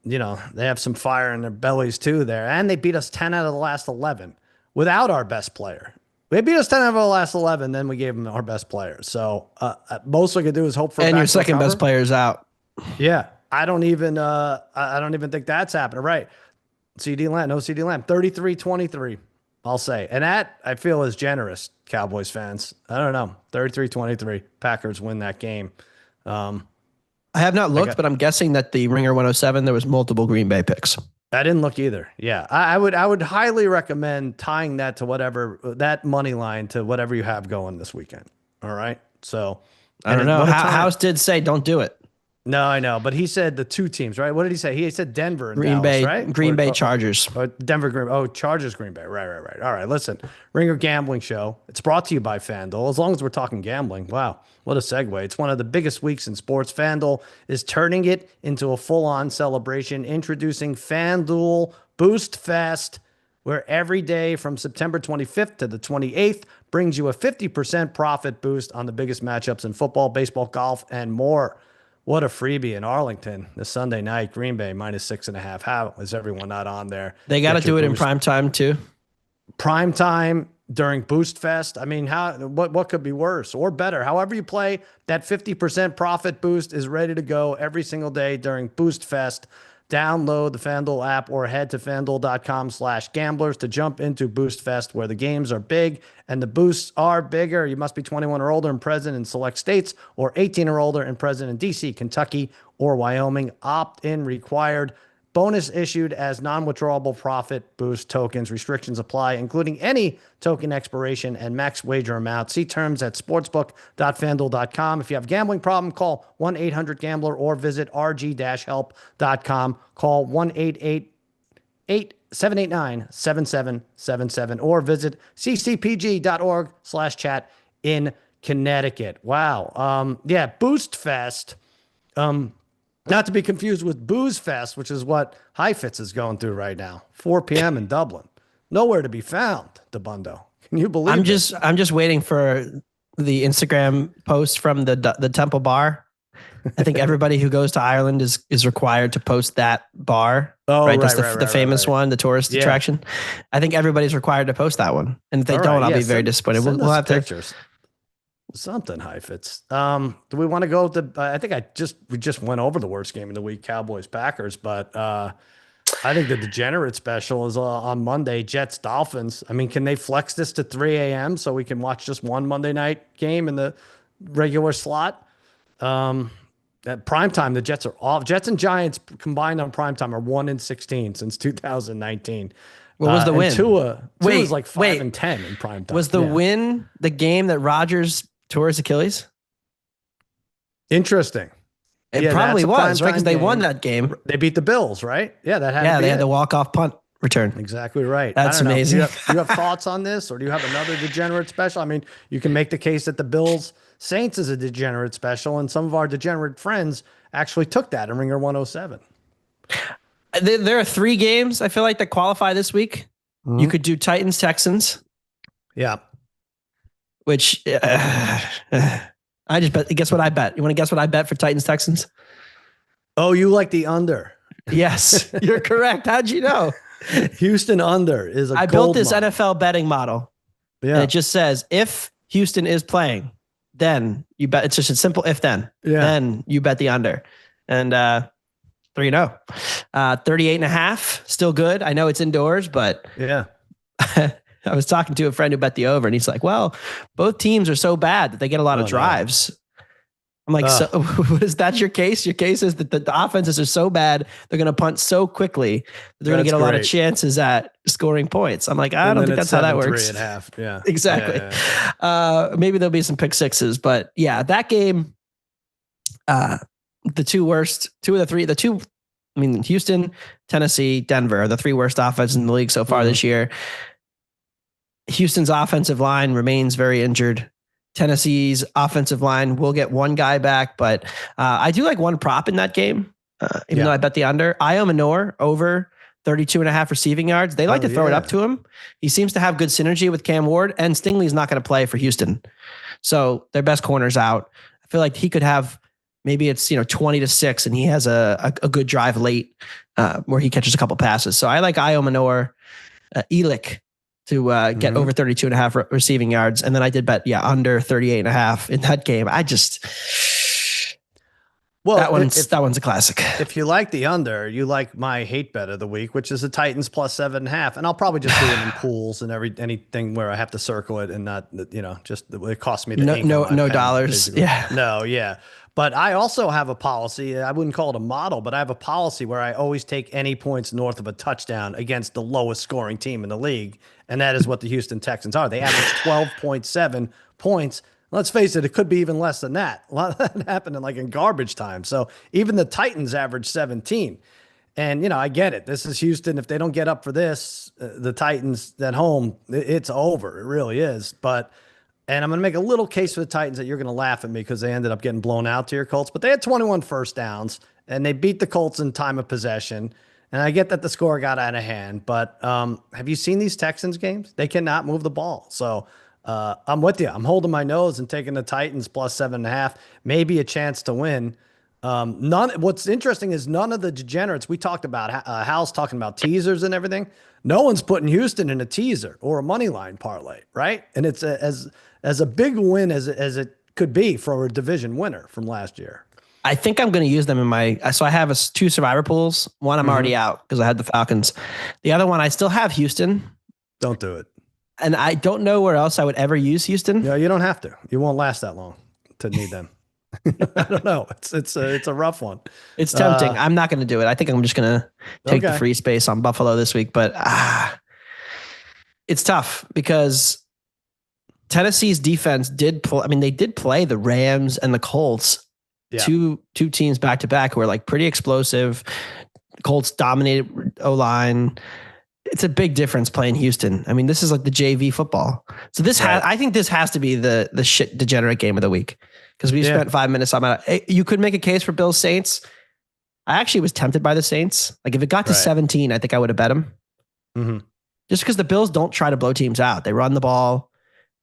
they have some fire in their bellies too there. And they beat us 10 out of the last 11 without our best player. They beat us 10 out of the last 11, then we gave them our best player. So most we could do is hope for. And your second best player is out. Yeah, I don't even think that's happening. Right, CD Lamb, no CD Lamb, 33-23. I'll say, and that I feel is generous, Cowboys fans. I don't know, 33-23. Packers win that game. I have not looked, but I'm guessing that the Ringer 107 there was multiple Green Bay picks. I didn't look either. Yeah, I would highly recommend tying that to whatever that money line to whatever you have going this weekend. All right. So I don't know. House did say don't do it. No, I know, but he said the 2 teams, right? What did he say? He said Denver and Green Dallas, Bay, right? Green Bay Chargers. Denver, Green. Oh, Chargers, Green Bay. Right. All right. Listen, Ringer Gambling Show. It's brought to you by FanDuel. As long as we're talking gambling, wow, what a segue! It's one of the biggest weeks in sports. FanDuel is turning it into a full-on celebration. Introducing FanDuel Boost Fest, where every day from September 25th to the 28th brings you a 50% profit boost on the biggest matchups in football, baseball, golf, and more. What a freebie in Arlington this Sunday night. Green Bay -6.5. How is everyone not on there? They got to do it in prime time too. Prime time during Boost Fest. I mean, what could be worse or better? However you play, that 50% profit boost is ready to go every single day during Boost Fest. Download the FanDuel app or head to FanDuel.com/gamblers to jump into Boost Fest, where the games are big and the boosts are bigger. You must be 21 or older and present in select states, or 18 or older and present in D.C., Kentucky, or Wyoming. Opt-in required. Bonus issued as non-withdrawable profit boost tokens. Restrictions apply, including any token expiration and max wager amount. See terms at sportsbook.fanduel.com. If you have a gambling problem, call 1-800-GAMBLER or visit rg-help.com. Call 1-888-789-7777 or visit ccpg.org/chat in Connecticut. Wow. Yeah, Boost Fest. Not to be confused with Booze Fest, which is what High Fitz is going through right now. 4 p.m. in Dublin. Nowhere to be found, Dabbundo. Can you believe it? I'm just waiting for the Instagram post from the Temple Bar. I think everybody who goes to Ireland is required to post that bar. Oh, right. That's the famous one, the tourist attraction. I think everybody's required to post that one. And if they don't, I'll be very disappointed. We'll have pictures. Something Heifetz. Do we want to go with I think we just went over the worst game of the week, Cowboys Packers, but I think the degenerate special is on Monday, Jets Dolphins. I mean, can they flex this to 3 a.m. so we can watch just one Monday night game in the regular slot? At primetime, the Jets are off. Jets and Giants combined on primetime are 1-16 since 2019. What was the win? Tua was like 5-10 in primetime. Was the win the game that Rodgers tore his Achilles? Interesting. It probably was, right? Because they won that game. They beat the Bills, right? Yeah, they had the walk-off punt return. Exactly right. That's amazing. Do you have thoughts on this, or do you have another degenerate special? I mean, you can make the case that the Bills Saints is a degenerate special, and some of our degenerate friends actually took that in Ringer 107. There are 3 games I feel like that qualify this week. Mm-hmm. You could do Titans Texans. Yeah. Which I just bet. Guess what I bet? You want to guess what I bet for Titans Texans? Oh, you like the under? Yes, you're correct. How'd you know? Houston under is a. I built this NFL betting model. Yeah, and it just says if Houston is playing, then you bet. It's just a simple if then. Yeah. Then you bet the under, and 3-0, 38.5, still good. I know it's indoors, but yeah. I was talking to a friend who bet the over, and he's like, well, both teams are so bad that they get a lot of drives. No. I'm like, so is that your case? Your case is that the offenses are so bad, they're going to punt so quickly, they're going to get a lot of chances at scoring points. I'm like, I don't think that's how that works. 3.5. Yeah, exactly. Yeah. Maybe there'll be some pick sixes, but yeah, that game, the two of the three, Houston, Tennessee, Denver are the 3 worst offenses in the league so far this year. Houston's offensive line remains very injured. Tennessee's offensive line will get one guy back, but I do like one prop in that game, even though I bet the under. Io Manor over 32.5 receiving yards. They like to throw it up to him. He seems to have good synergy with Cam Ward, and Stingley's not going to play for Houston. So their best corner's out. I feel like he could have, maybe it's 20-6, and he has a good drive late where he catches a couple passes. So I like Io Manor, Elick to get over 32.5 receiving yards. And then I did bet, under 38.5 in that game. That one's a classic. If you like the under, you like my hate bet of the week, which is the Titans plus 7.5. And I'll probably just do it in pools and anything where I have to circle it and not, just it costs me the no dollars. Basically. Yeah. No. Yeah. But I also have a policy. I wouldn't call it a model, but I have a policy where I always take any points north of a touchdown against the lowest scoring team in the league. And that is what the Houston Texans are. They average 12.7 points. Let's face it, it could be even less than that. A lot of that happened in garbage time. So even the Titans average 17. And, I get it. This is Houston. If they don't get up for this, the Titans at home, it's over. It really is. And I'm going to make a little case for the Titans that you're going to laugh at me because they ended up getting blown out to your Colts. But they had 21 first downs, and they beat the Colts in time of possession. And I get that the score got out of hand, but have you seen these Texans games? They cannot move the ball. So I'm with you. I'm holding my nose and taking the Titans plus 7.5, maybe a chance to win. What's interesting is none of the degenerates we talked about, Hal's talking about teasers and everything. No one's putting Houston in a teaser or a money line parlay, right? And it's as a big win as it could be for a division winner from last year. I think I'm going to use them in so I have 2 survivor pools. One I'm already out because I had the Falcons. The other one, I still have Houston. Don't do it. And I don't know where else I would ever use Houston. No, you don't have to. You won't last that long to need them. I don't know. It's a rough one. It's tempting. I'm not going to do it. I think I'm just going to take the free space on Buffalo this week, but it's tough because Tennessee's defense did play the Rams and the Colts. Yeah. Two teams back to back who are pretty explosive. Colts dominated O-line. It's a big difference playing Houston. I mean, this is like the JV football. So I think this has to be the shit degenerate game of the week because we spent 5 minutes on it. You could make a case for Bills Saints. I actually was tempted by the Saints. If it got to 17, I think I would have bet them. Mm-hmm. Just because the Bills don't try to blow teams out. They run the ball.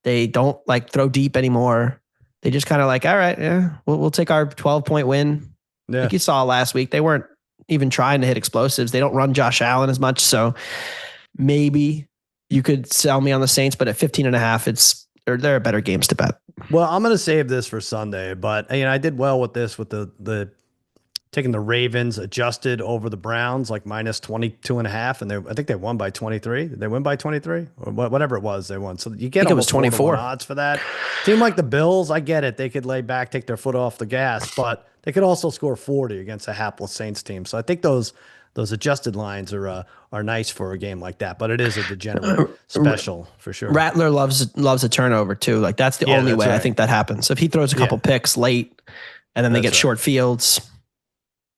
They don't throw deep anymore. They just kind of all right, we'll take our 12-point win. Yeah. Like you saw last week, they weren't even trying to hit explosives. They don't run Josh Allen as much. So maybe you could sell me on the Saints, but at 15.5, there are better games to bet. Well, I'm going to save this for Sunday, but I did well with this with the taking the Ravens adjusted over the Browns like minus 22.5, and I think they won by 23. Did they win by 23 or whatever it was they won? So you get it was almost 24 odds for that. Team like the Bills, I get it. They could lay back, take their foot off the gas, but they could also score 40 against a hapless Saints team. So I think those adjusted lines are nice for a game like that, but it is a degenerate special for sure. Rattler loves a turnover too. Like that's the only way I think that happens. If he throws a couple picks late and then they get short fields,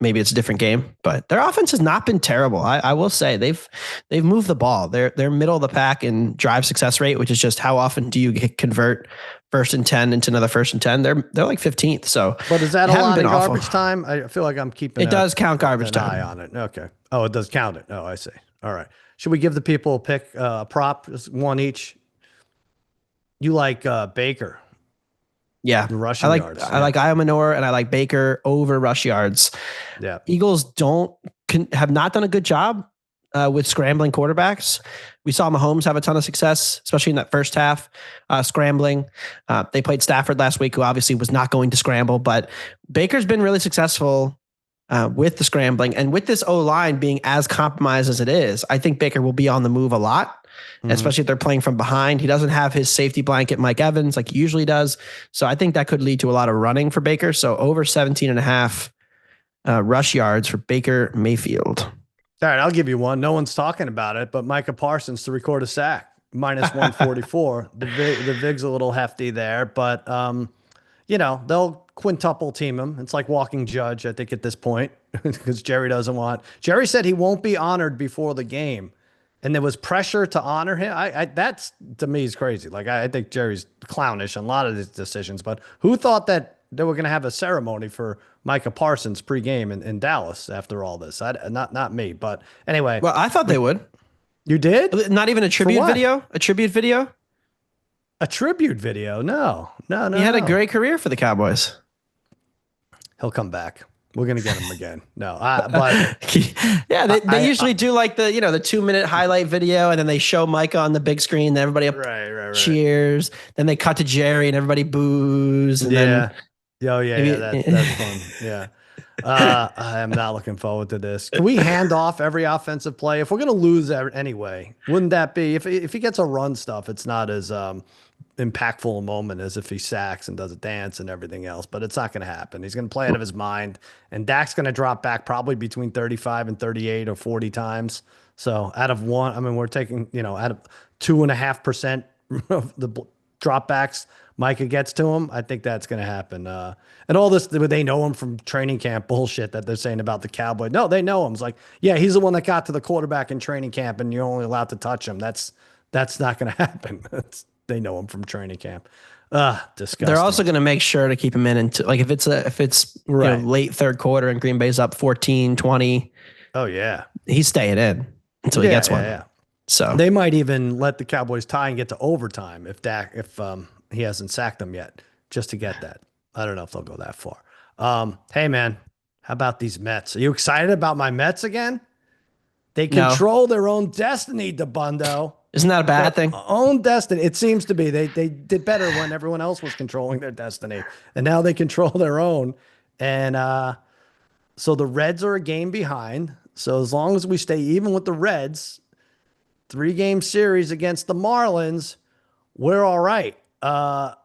maybe it's a different game, but their offense has not been terrible. I will say they've moved the ball. They're middle of the pack in drive success rate, which is just how often do you convert 1st and 10 into another 1st and 10. They're like 15th. So, but is that a lot of garbage time? I feel like I'm keeping it does count garbage time. Eye on it. Okay. Oh, it does count it. Oh, I see. All right. Should we give the people a pick, a prop, just one each? You like Baker? Yeah, the rushing yards. I like Iomanor and I like Baker over rush yards. Yeah, Eagles have not done a good job with scrambling quarterbacks. We saw Mahomes have a ton of success, especially in that first half, scrambling. They played Stafford last week, who obviously was not going to scramble, but Baker's been really successful with the scrambling. And with this O-line being as compromised as it is, I think Baker will be on the move a lot. Especially if they're playing from behind. He doesn't have his safety blanket, Mike Evans, like he usually does. So I think that could lead to a lot of running for Baker. So over 17.5 rush yards for Baker Mayfield. All right, I'll give you one. No one's talking about it, but Micah Parsons to record a sack, minus 144. The VIG's a little hefty there, but they'll quintuple team him. It's like walking judge, I think, at this point, because Jerry said he won't be honored before the game. And there was pressure to honor him. That's, to me, is crazy. Like, I think Jerry's clownish on a lot of his decisions, but who thought that they were going to have a ceremony for Micah Parsons pregame in Dallas after all this? Not me, but anyway. Well, I thought they would. You did? Not even a tribute video? A tribute video? A tribute video? No. He had a great career for the Cowboys. He'll come back. We're going to get him again. No, but yeah, they usually do like the 2-minute highlight video, and then they show Micah on the big screen, and everybody right. cheers. Then they cut to Jerry and everybody boos. And that's fun. Yeah. I am not looking forward to this. Can we hand off every offensive play? If we're going to lose anyway, wouldn't that be, if he gets a run stuff, it's not as impactful a moment as if he sacks and does a dance and everything else, but it's not going to happen. He's going to play out of his mind, and Dak's going to drop back probably between 35 and 38 or 40 times. So out of we're taking, out of 2.5% of the dropbacks Micah gets to him. I think that's going to happen. And all this, they know him from training camp bullshit that they're saying about the Cowboy. No, they know him. It's like, yeah, he's the one that got to the quarterback in training camp and you're only allowed to touch him. That's not going to happen. They know him from training camp. Disgusting. They're also going to make sure to keep him in into, like, if it's late third quarter and Green Bay's up 14-20. Oh yeah, he's staying in until he gets one. Yeah. So they might even let the Cowboys tie and get to overtime if he hasn't sacked them yet, just to get that. I don't know if they'll go that far. Hey man, how about these Mets? Are you excited about my Mets again? They control their own destiny, Dabbundo. Isn't that a bad thing? Own destiny. It seems to be. They did better when everyone else was controlling their destiny, and now they control their own. And so the Reds are a game behind. So as long as we stay even with the Reds, 3-game series against the Marlins, we're all right. I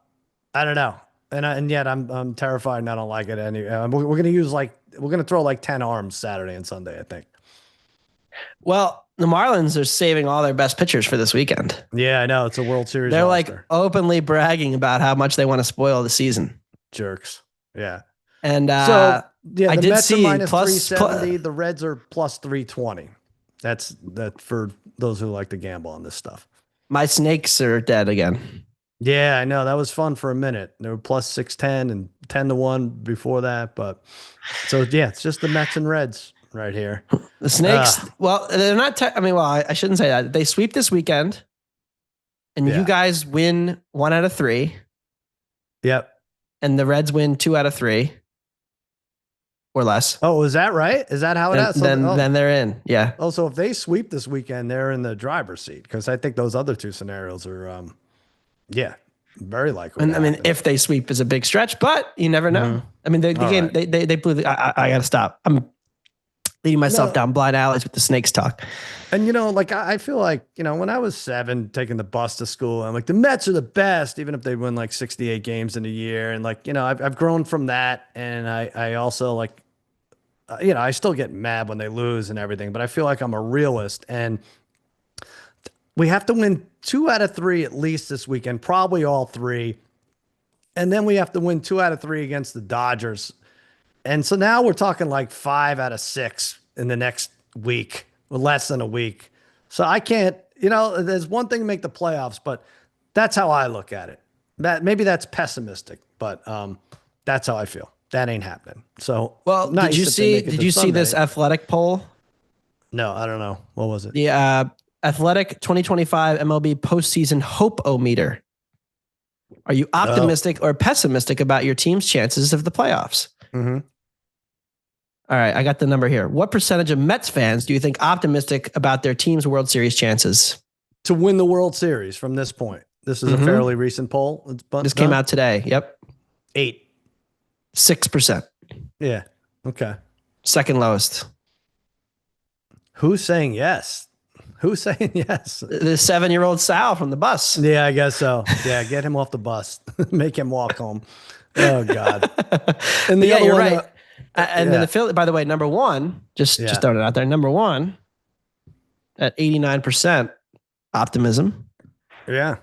don't know, and yet I'm terrified, and I don't like it. We're gonna throw like 10 arms Saturday and Sunday, I think. Well, the Marlins are saving all their best pitchers for this weekend. Yeah, I know. It's a World Series. They're roster. Like openly bragging about how much they want to spoil the season. Jerks. Yeah. And so yeah, I the did Mets see are minus 370. The Reds are plus 320. That's for those who like to gamble on this stuff. My snakes are dead again. Yeah, I know. That was fun for a minute. They were plus 610 and 10-1 before that. But so yeah, it's just the Mets and Reds right here. The Snakes, well, they're not, I shouldn't say that. They sweep this weekend, and you guys win 1 out of 3. Yep. And the Reds win 2 out of 3 or less. Oh, is that right? Is that how it is? Then they're in. Yeah. Oh, so if they sweep this weekend, they're in the driver's seat, because I think those other 2 scenarios are, Very likely. And I mean, if they sweep is a big stretch, but you never know. I mean, the game, right. they blew I got to stop. I'm leading myself down blind alleys with the snakes talk. And, like, I feel like, when I was 7 taking the bus to school, I'm like, the Mets are the best, even if they win like 68 games in a year. And like, I've grown from that. And I also like, I still get mad when they lose and everything, but I feel like I'm a realist. And we have to win 2 out of 3 at least this weekend, probably all 3. And then we have to win 2 out of 3 against the Dodgers. And so now we're talking like 5 out of 6 in the next week, or less than a week. So I can't, there's one thing to make the playoffs, but that's how I look at it. Maybe that's pessimistic, but that's how I feel. That ain't happening. So, well, did you see this Athletic poll? No, I don't know. What was it? The Athletic 2025 MLB postseason hope-o-meter. Are you optimistic or pessimistic about your team's chances of the playoffs? Mm-hmm. All right, I got the number here. What percentage of Mets fans do you think optimistic about their team's World Series chances? To win the World Series from this point. This is a fairly recent poll. This came out today. Yep. 8. 6%. Yeah. Okay. Second lowest. Who's saying yes? Who's saying yes? The 7-year-old Sal from the bus. Yeah, I guess so. Yeah, get him off the bus. Make him walk home. Oh, God. And the other one, right. And then the Philly, by the way, number 1, just throwing it out there. Number 1 at 89% optimism. Yeah.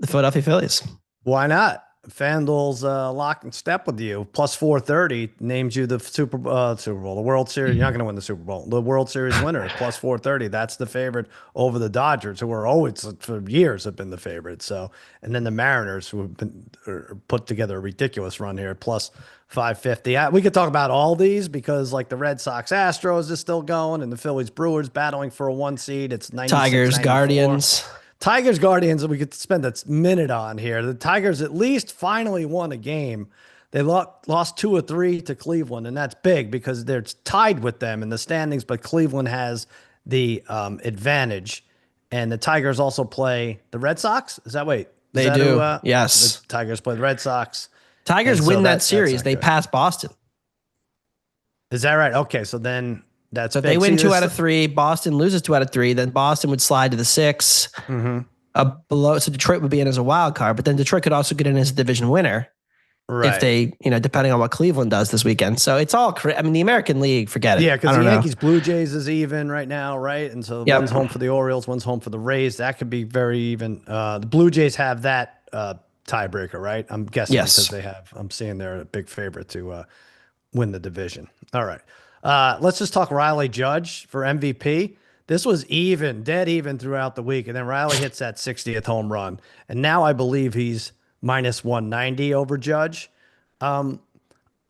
The Philadelphia Phillies. Why not? FanDuel's lock and step with you. Plus 430 names you the Super Bowl, the World Series. You're not going to win the Super Bowl. The World Series winner, plus 430. That's the favorite over the Dodgers, who are always, for years, have been the favorite. So, and then the Mariners, who have been put together a ridiculous run here, plus 550. We could talk about all these because, like, the Red Sox Astros is still going, and the Phillies Brewers battling for a 1 seed. It's 96, Tigers 94. Guardians. Tigers Guardians, we could spend a minute on here. The Tigers at least finally won a game. They lost 2 or 3 to Cleveland, and that's big because they're tied with them in the standings, but Cleveland has the advantage. And the Tigers also play the Red Sox? They do. Yes. The Tigers play the Red Sox. Tigers win that series. They pass Boston. Is that right? Okay, so then... That's so if they win 2 out of 3, Boston loses 2 out of 3, then Boston would slide to the 6. Below, so Detroit would be in as a wild card, but then Detroit could also get in as a division winner if they, depending on what Cleveland does this weekend. So it's all, I mean, the American League, forget it. Yeah, because the Yankees Blue Jays is even right now, right? And so one's home for the Orioles, one's home for the Rays. That could be very even. The Blue Jays have that tiebreaker, right? I'm guessing because they have. I'm seeing they're a big favorite to win the division. All right. Let's just talk Riley Judge for MVP. This was dead even throughout the week. And then Riley hits that 60th home run. And now I believe he's minus 190 over Judge. I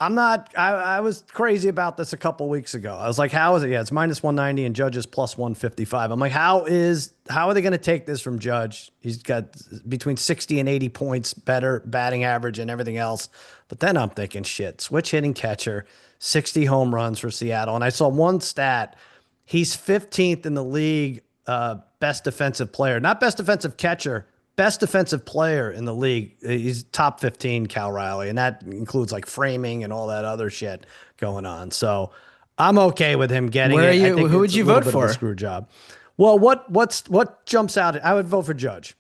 was crazy about this a couple weeks ago. I was like, how is it? Yeah, it's minus 190 and Judge is plus 155. I'm like, how are they going to take this from Judge? He's got between 60 and 80 points better batting average and everything else. But then I'm thinking, shit, switch hitting catcher. 60 home runs for Seattle. And I saw one stat. He's 15th in the league, best defensive player. Not best defensive catcher, best defensive player in the league. He's top 15, Cal Riley. And that includes like framing and all that other shit going on. So I'm okay with him getting it. I think who would you vote for? A screw job. Well, what jumps out? I would vote for Judge.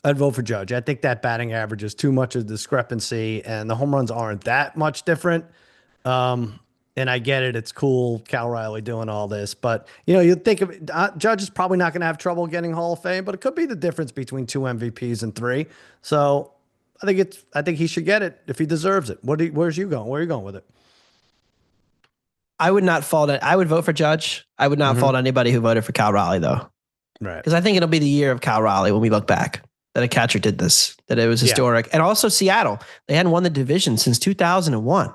I'd vote for Judge. I think that batting average is too much of a discrepancy, and the home runs aren't that much different. And I get it. It's cool. Cal Riley doing all this, but you'd think of Judge is probably not going to have trouble getting Hall of Fame, but it could be the difference between 2 MVPs and 3. So I think he should get it if he deserves it. Where's you going? Where are you going with it? I would not fault it. I would vote for Judge. I would not fault anybody who voted for Cal Riley though. Right. Because I think it'll be the year of Cal Riley when we look back that a catcher did this, that it was historic. And also Seattle, they hadn't won the division since 2001.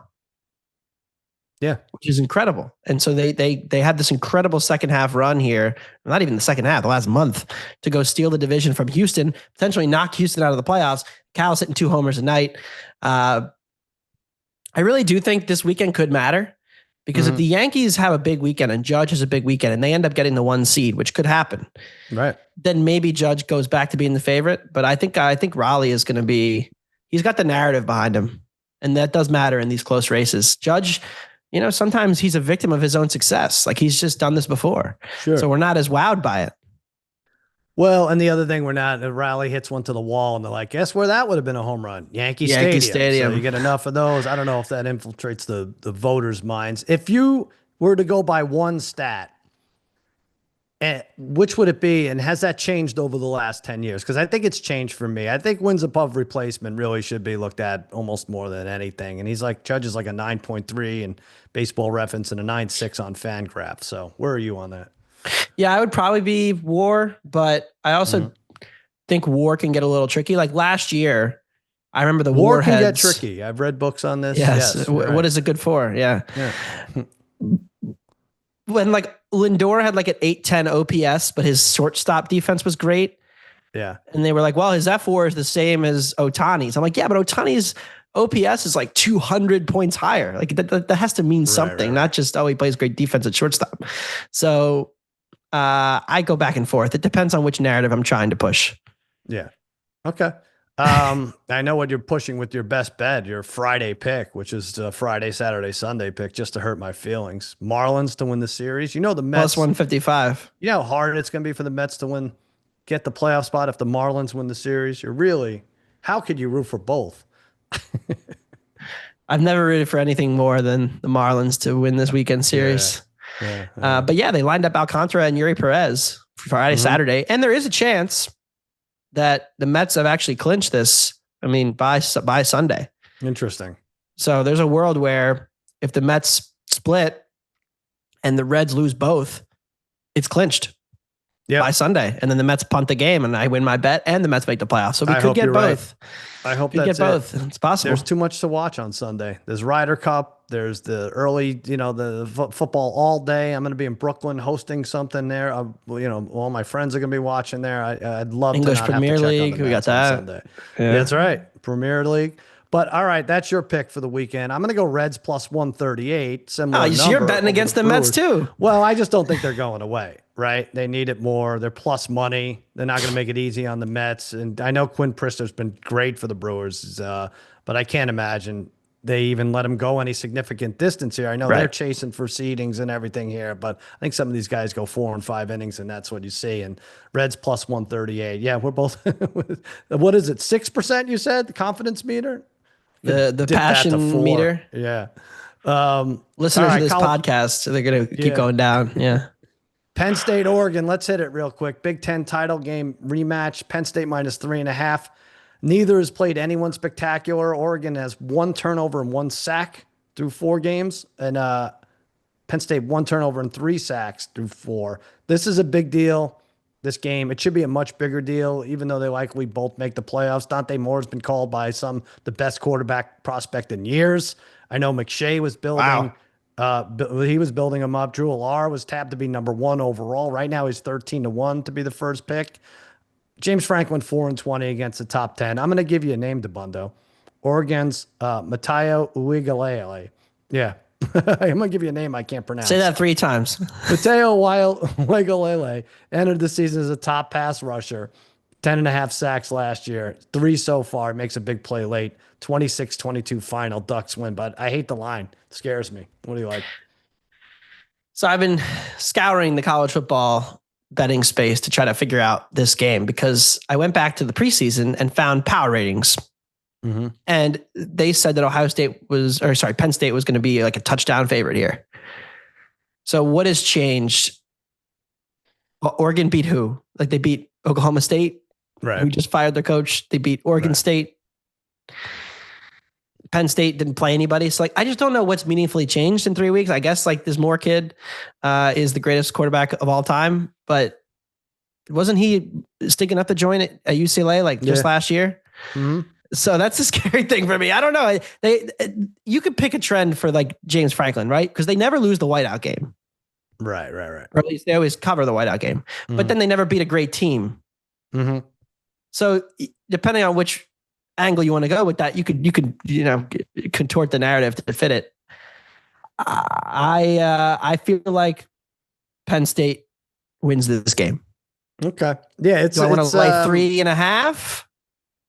Yeah, which is incredible. And so they had this incredible second half run here, not even the second half, the last month, to go steal the division from Houston, potentially knock Houston out of the playoffs. Cal's hitting 2 homers a night. I really do think this weekend could matter Because if the Yankees have a big weekend and Judge has a big weekend and they end up getting the 1 seed, which could happen, right? Then maybe Judge goes back to being the favorite. But I think Raleigh is going to be. He's got the narrative behind him, and that does matter in these close races. Judge, sometimes he's a victim of his own success. Like he's just done this before, so we're not as wowed by it. Well, and the other thing, Raleigh hits one to the wall, and they're like, guess where that would have been a home run? Yankee Stadium. So you get enough of those. I don't know if that infiltrates the voters' minds. If you were to go by one stat, which would it be? And has that changed over the last 10 years? Because I think it's changed for me. I think wins above replacement really should be looked at almost more than anything. And Judge is like a 9.3 in Baseball Reference and a 9.6 on Fangraph. So where are you on that? Yeah, I would probably be WAR, but I also think WAR can get a little tricky. Like last year, I remember the WAR can Warheads. get tricky. I've read books on this. Yes. Right. What is it good for? Yeah. When like Lindor had like an 810 OPS, but his shortstop defense was great. Yeah. And they were like, well, his F4 is the same as Ohtani's. I'm like, yeah, but Ohtani's OPS is like 200 points higher. Like that has to mean something, not just, he plays great defense at shortstop. So I go back and forth. It depends on which narrative I'm trying to push. Yeah. Okay. I know what you're pushing with your best bet, your Friday pick, which is the Friday, Saturday, Sunday pick, just to hurt my feelings. Marlins to win the series. The Mets. Plus 155. You know how hard it's going to be for the Mets to get the playoff spot if the Marlins win the series? How could you root for both? I've never rooted for anything more than the Marlins to win this weekend series. But they lined up Alcantara and Yuri Perez for Friday, Saturday. And there is a chance that the Mets have actually clinched this. By Sunday. Interesting. So there's a world where if the Mets split and the Reds lose both, it's clinched by Sunday. And then the Mets punt the game and I win my bet and the Mets make the playoffs. So we could get both. Right. I hope we get both. It's possible. There's too much to watch on Sunday. There's Ryder Cup. There's the early, the football all day. I'm going to be in Brooklyn hosting something there. All my friends are going to be watching there. I'd love English to not Premier have to check League. on the We got Mets on that. Sunday. Yeah, that's right. Premier League. But all right, that's your pick for the weekend. I'm going to go Reds plus 138. Similar number. You're betting against the Mets too. Well, I just don't think they're going away, right? They need it more. They're plus money. They're not going to make it easy on the Mets. And I know Quinn Prister's been great for the Brewers, but I can't imagine they even let him go any significant distance here. I know they're chasing for seedings and everything here, but I think some of these guys go 4 and 5 innings, and that's what you see. And Reds plus 138. Yeah, we're both. What is it? 6%? You said the confidence meter. The passion meter. Yeah. Listeners to this podcast, they're going to keep going down. Yeah. Penn State, Oregon. Let's hit it real quick. Big Ten title game rematch. Penn State minus 3.5. Neither has played anyone spectacular. Oregon has 1 turnover and 1 sack through 4 games. And Penn State 1 turnover and 3 sacks through 4. This is a big deal. This game, it should be a much bigger deal, even though they likely both make the playoffs. Dante Moore has been called by some the best quarterback prospect in years. I know McShay was building. He was building him up. Drew Alar was tapped to be number 1 overall. Right now, he's 13-1 to be the first pick. James Franklin 4-20 against the top 10. I'm going to give you a name, Dabbundo. Oregon's Mateo Uigalele. Yeah. I'm going to give you a name I can't pronounce. Say that 3 times. Mateo Uigalele entered the season as a top pass rusher. 10.5 sacks last year. 3 so far. Makes a big play late. 26-22 final. Ducks win. But I hate the line. It scares me. What do you like? So I've been scouring the college football betting space to try to figure out this game because I went back to the preseason and found power ratings. And they said that Penn State was going to be like a touchdown favorite here. So what has changed? Oregon beat who? Like they beat Oklahoma State, right? Who just fired their coach. They beat Oregon State. Penn State didn't play anybody. So like, I just don't know what's meaningfully changed in 3 weeks. I guess like this Moore kid is the greatest quarterback of all time, but wasn't he sticking up the joint at UCLA just last year? So that's a scary thing for me. I don't know. You could pick a trend for like James Franklin, right? Because they never lose the whiteout game. Right. Or at least they always cover the whiteout game. But then they never beat a great team. So depending on which angle you want to go with that, you could contort the narrative to fit it. I feel like Penn State wins this game. Okay. Yeah. Do I want to lay 3.5?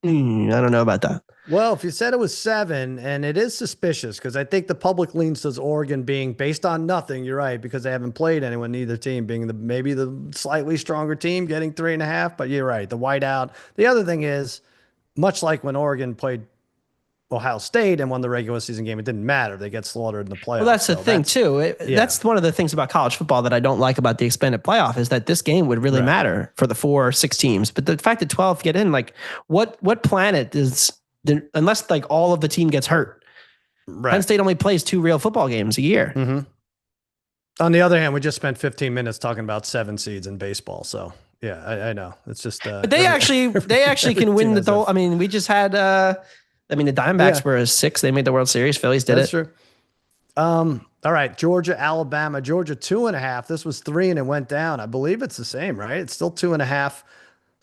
I don't know about that. Well, if you said it was 7, and it is suspicious because I think the public leans towards Oregon being based on nothing. You're right, because they haven't played anyone, neither team being maybe the slightly stronger team getting 3.5. But you're right, the whiteout. The other thing is, much like when Oregon played Ohio State and won the regular season game, it didn't matter. They get slaughtered in the playoffs. Well, that's the thing too. That's one of the things about college football that I don't like about the expanded playoff is that this game would really matter for the 4 or 6 teams. But the fact that 12 get in, like what planet is, unless like all of the team gets hurt. Right. Penn State only plays 2 real football games a year. Mm-hmm. On the other hand, we just spent 15 minutes talking about 7 seeds in baseball. So yeah, I know. It's just, but they actually can win the, I mean, we just had, the Diamondbacks were a 6. They made the World Series. Phillies did That's true. All right. Georgia, Alabama. Georgia 2.5. This was 3 and it went down. I believe it's the same, right? It's still 2.5.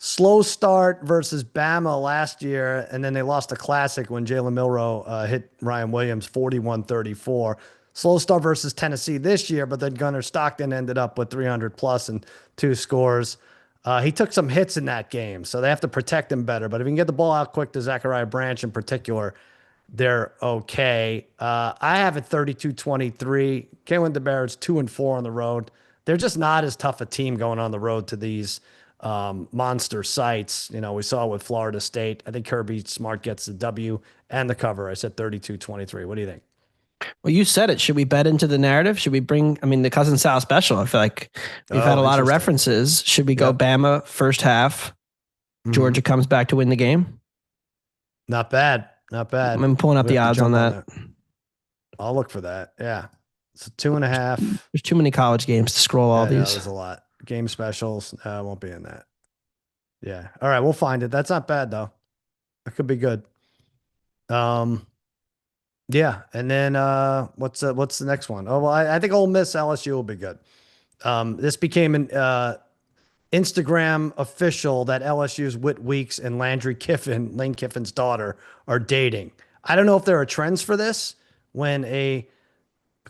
Slow start versus Bama last year, and then they lost a classic when Jalen Milroe hit Ryan Williams 41-34. Slow start versus Tennessee this year, but then Gunnar Stockton ended up with 300 plus and 2 scores. He took some hits in that game, so they have to protect him better. But if you can get the ball out quick to Zachariah Branch in particular, they're okay. I have it 32-23. Kalen DeBarrett's 2-4 on the road. They're just not as tough a team going on the road to these monster sites. You know, we saw with Florida State. I think Kirby Smart gets the W and the cover. I said 32-23. What do you think? Well, you said it. Should we bet into the narrative? Should we bring, the Cousin Sal special? I feel like we've had a lot of references. Should we go Bama first half? Georgia comes back to win the game? Not bad. Not bad. I'm pulling up the odds on that. I'll look for that. Yeah. It's 2.5. There's too many college games to scroll all these. No, there's a lot. Game specials. I won't be in that. Yeah. All right. We'll find it. That's not bad though. It could be good. Yeah. And then what's the next one? Oh, well, I think Ole Miss LSU will be good. This became an Instagram official that LSU's Whit Weeks and Landry Kiffin, Lane Kiffin's daughter, are dating. I don't know if there are trends for this when a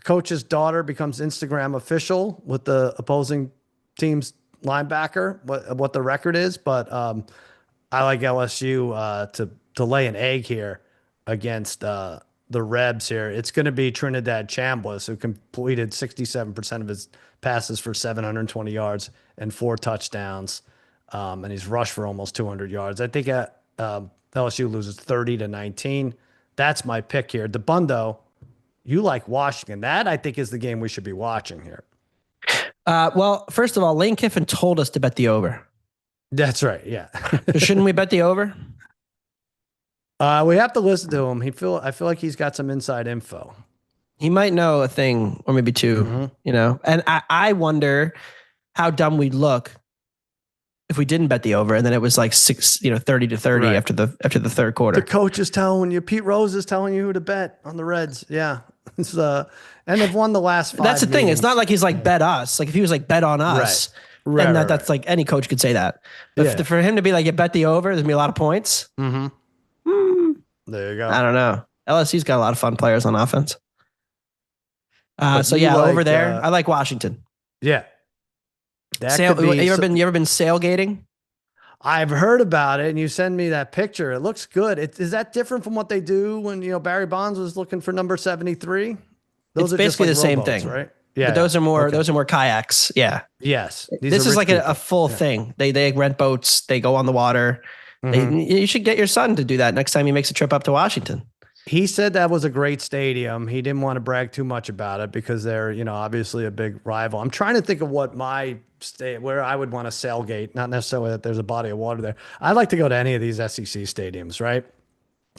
coach's daughter becomes Instagram official with the opposing team's linebacker, what the record is, but I like LSU to lay an egg here against the Rebs here. It's going to be Trinidad Chambliss, who completed 67% of his passes for 720 yards and 4 touchdowns. And he's rushed for almost 200 yards. I think LSU loses 30-19. That's my pick here. Dabbundo, you like Washington. That, I think, is the game we should be watching here. Well, first of all, Lane Kiffin told us to bet the over. That's right. Yeah. Shouldn't we bet the over? We have to listen to him. I feel like he's got some inside info. He might know a thing or maybe 2, and I wonder how dumb we'd look if we didn't bet the over and then it was like 30-30 after the third quarter. The coach is telling you, Pete Rose is telling you who to bet on the Reds. Yeah. And they've won the last 5 That's the thing. games. It's not like he's like bet us. Like if he was like bet on us, then that's like any coach could say that. But for him to be like, you bet the over, there's gonna be a lot of points. Mm-hmm. There you go. I don't know. LSU's got a lot of fun players on offense. Over there, I like Washington. Yeah. You ever been sailgating? I've heard about it, and you send me that picture. It looks good. Is that different from what they do when Barry Bonds was looking for number 73? Those are basically just like the same thing, right? Yeah. But those are more kayaks. Yeah. Yes. This is like a full thing. They rent boats. They go on the water. You should get your son to do that next time he makes a trip up to Washington. He said that was a great stadium. He didn't want to brag too much about it because they're, obviously a big rival. I'm trying to think of what my state, where I would want to sailgate, not necessarily that there's a body of water there. I'd like to go to any of these SEC stadiums, right?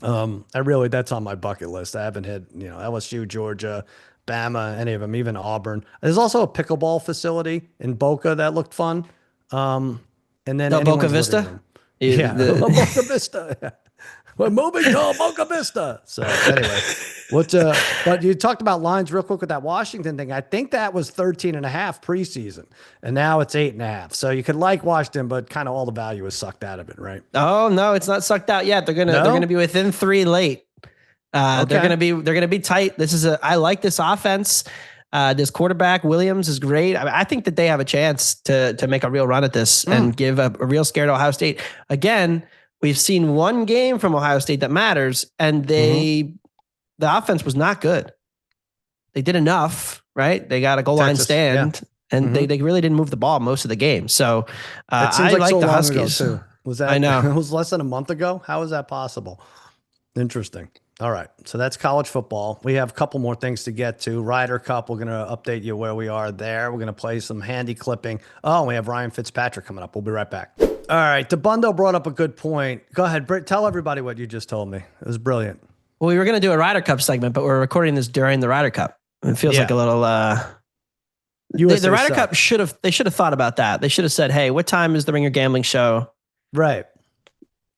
That's on my bucket list. I haven't hit, LSU, Georgia, Bama, any of them, even Auburn. There's also a pickleball facility in Boca that looked fun. And then Boca Vista? Yeah, Boca Vista. We're moving to Boca Vista. So anyway, but you talked about lines real quick with that Washington thing. I think that was 13.5 preseason, and now it's 8.5. So you could like Washington, but kind of all the value is sucked out of it, right? Oh no, it's not sucked out yet. They're gonna be within 3 late. They're gonna be tight. I like this offense. This quarterback Williams is great. I think that they have a chance to make a real run at this and give a real scare to Ohio State. Again, we've seen one game from Ohio State that matters, and the offense was not good. They did enough, right? They got a goal line stand, and they really didn't move the ball most of the game. So it seems I like so the long Huskies. ago too. Was that? I know it was less than a month ago. How is that possible? Interesting. All right. So that's college football. We have a couple more things to get to. Ryder Cup. We're going to update you where we are there. We're going to play some handy clipping. Oh, we have Ryan Fitzpatrick coming up. We'll be right back. All right. Dabbundo brought up a good point. Go ahead. Tell everybody what you just told me. It was brilliant. Well, we were going to do a Ryder Cup segment, but we're recording this during the Ryder Cup. It feels like a little, the Ryder Cup should have thought about that. They should have said, hey, what time is the Ringer Gambling Show? Right.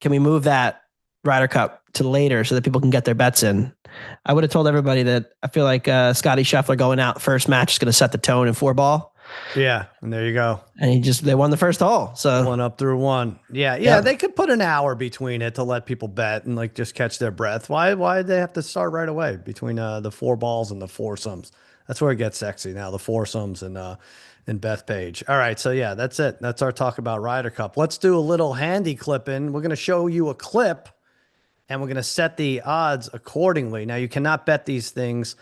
Can we move that Ryder Cup to later so that people can get their bets in? I would have told everybody that I feel like Scotty Scheffler going out first match is going to set the tone in 4-ball. Yeah, and there you go. And they won the first hole. So 1 up through 1. Yeah. They could put an hour between it to let people bet and like just catch their breath. Why did they have to start right away between the 4 balls and the foursomes? That's where it gets sexy now, the foursomes and Bethpage. All right, so yeah, that's it. That's our talk about Ryder Cup. Let's do a little handy clipping. We're going to show you a clip, and we're going to set the odds accordingly. Now, you cannot bet these things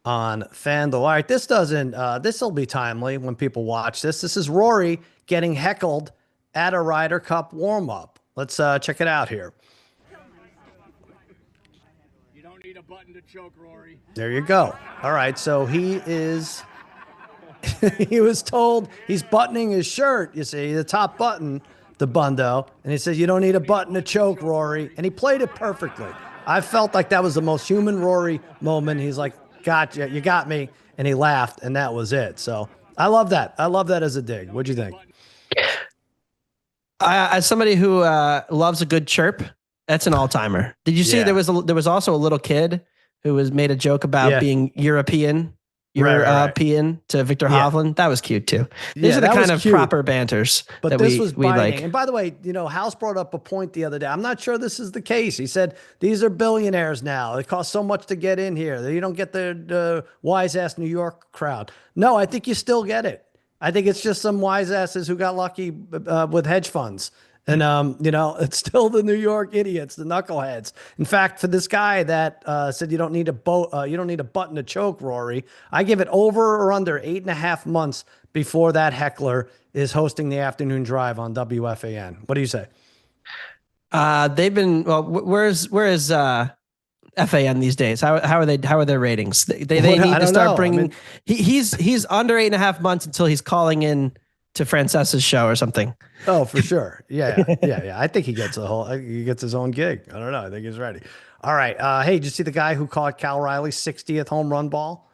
on FanDuel. All right, this will be timely when people watch this. This is Rory getting heckled at a Ryder Cup warm-up. Let's check it out here. You don't need a button to choke, Rory. There you go. All right, so he was told he's buttoning his shirt, you see, the top button, Dabbundo, and he says, you don't need a button to choke, Rory, and he played it perfectly. I felt like that was the most human Rory moment. He's like, gotcha, you got me, and he laughed, and that was it. So I love that. I love that as a dig. What'd you think? As somebody who loves a good chirp, that's an all-timer. Did you see there was also a little kid who was made a joke about being European to Victor Hovland? That was cute too. These are the kind of proper banters. But that this was we biting. like. And by the way, House brought up a point the other day. I'm not sure this is the case. He said, these are billionaires now. It costs so much to get in here. You don't get the wise ass New York crowd. No, I think you still get it. I think it's just some wise asses who got lucky with hedge funds. And, it's still the New York idiots, the knuckleheads. In fact, for this guy that said you don't need a button to choke, Rory, I give it over or under 8.5 months before that heckler is hosting the afternoon drive on WFAN. What do you say? They've been, where is FAN these days? How are their ratings? They need to start bringing, he's under 8.5 months until he's calling in to Frances's show or something. Oh, for sure. Yeah. I think he gets his own gig. I don't know. I think he's ready. All right. Hey, did you see the guy who caught Cal Riley's 60th home run ball?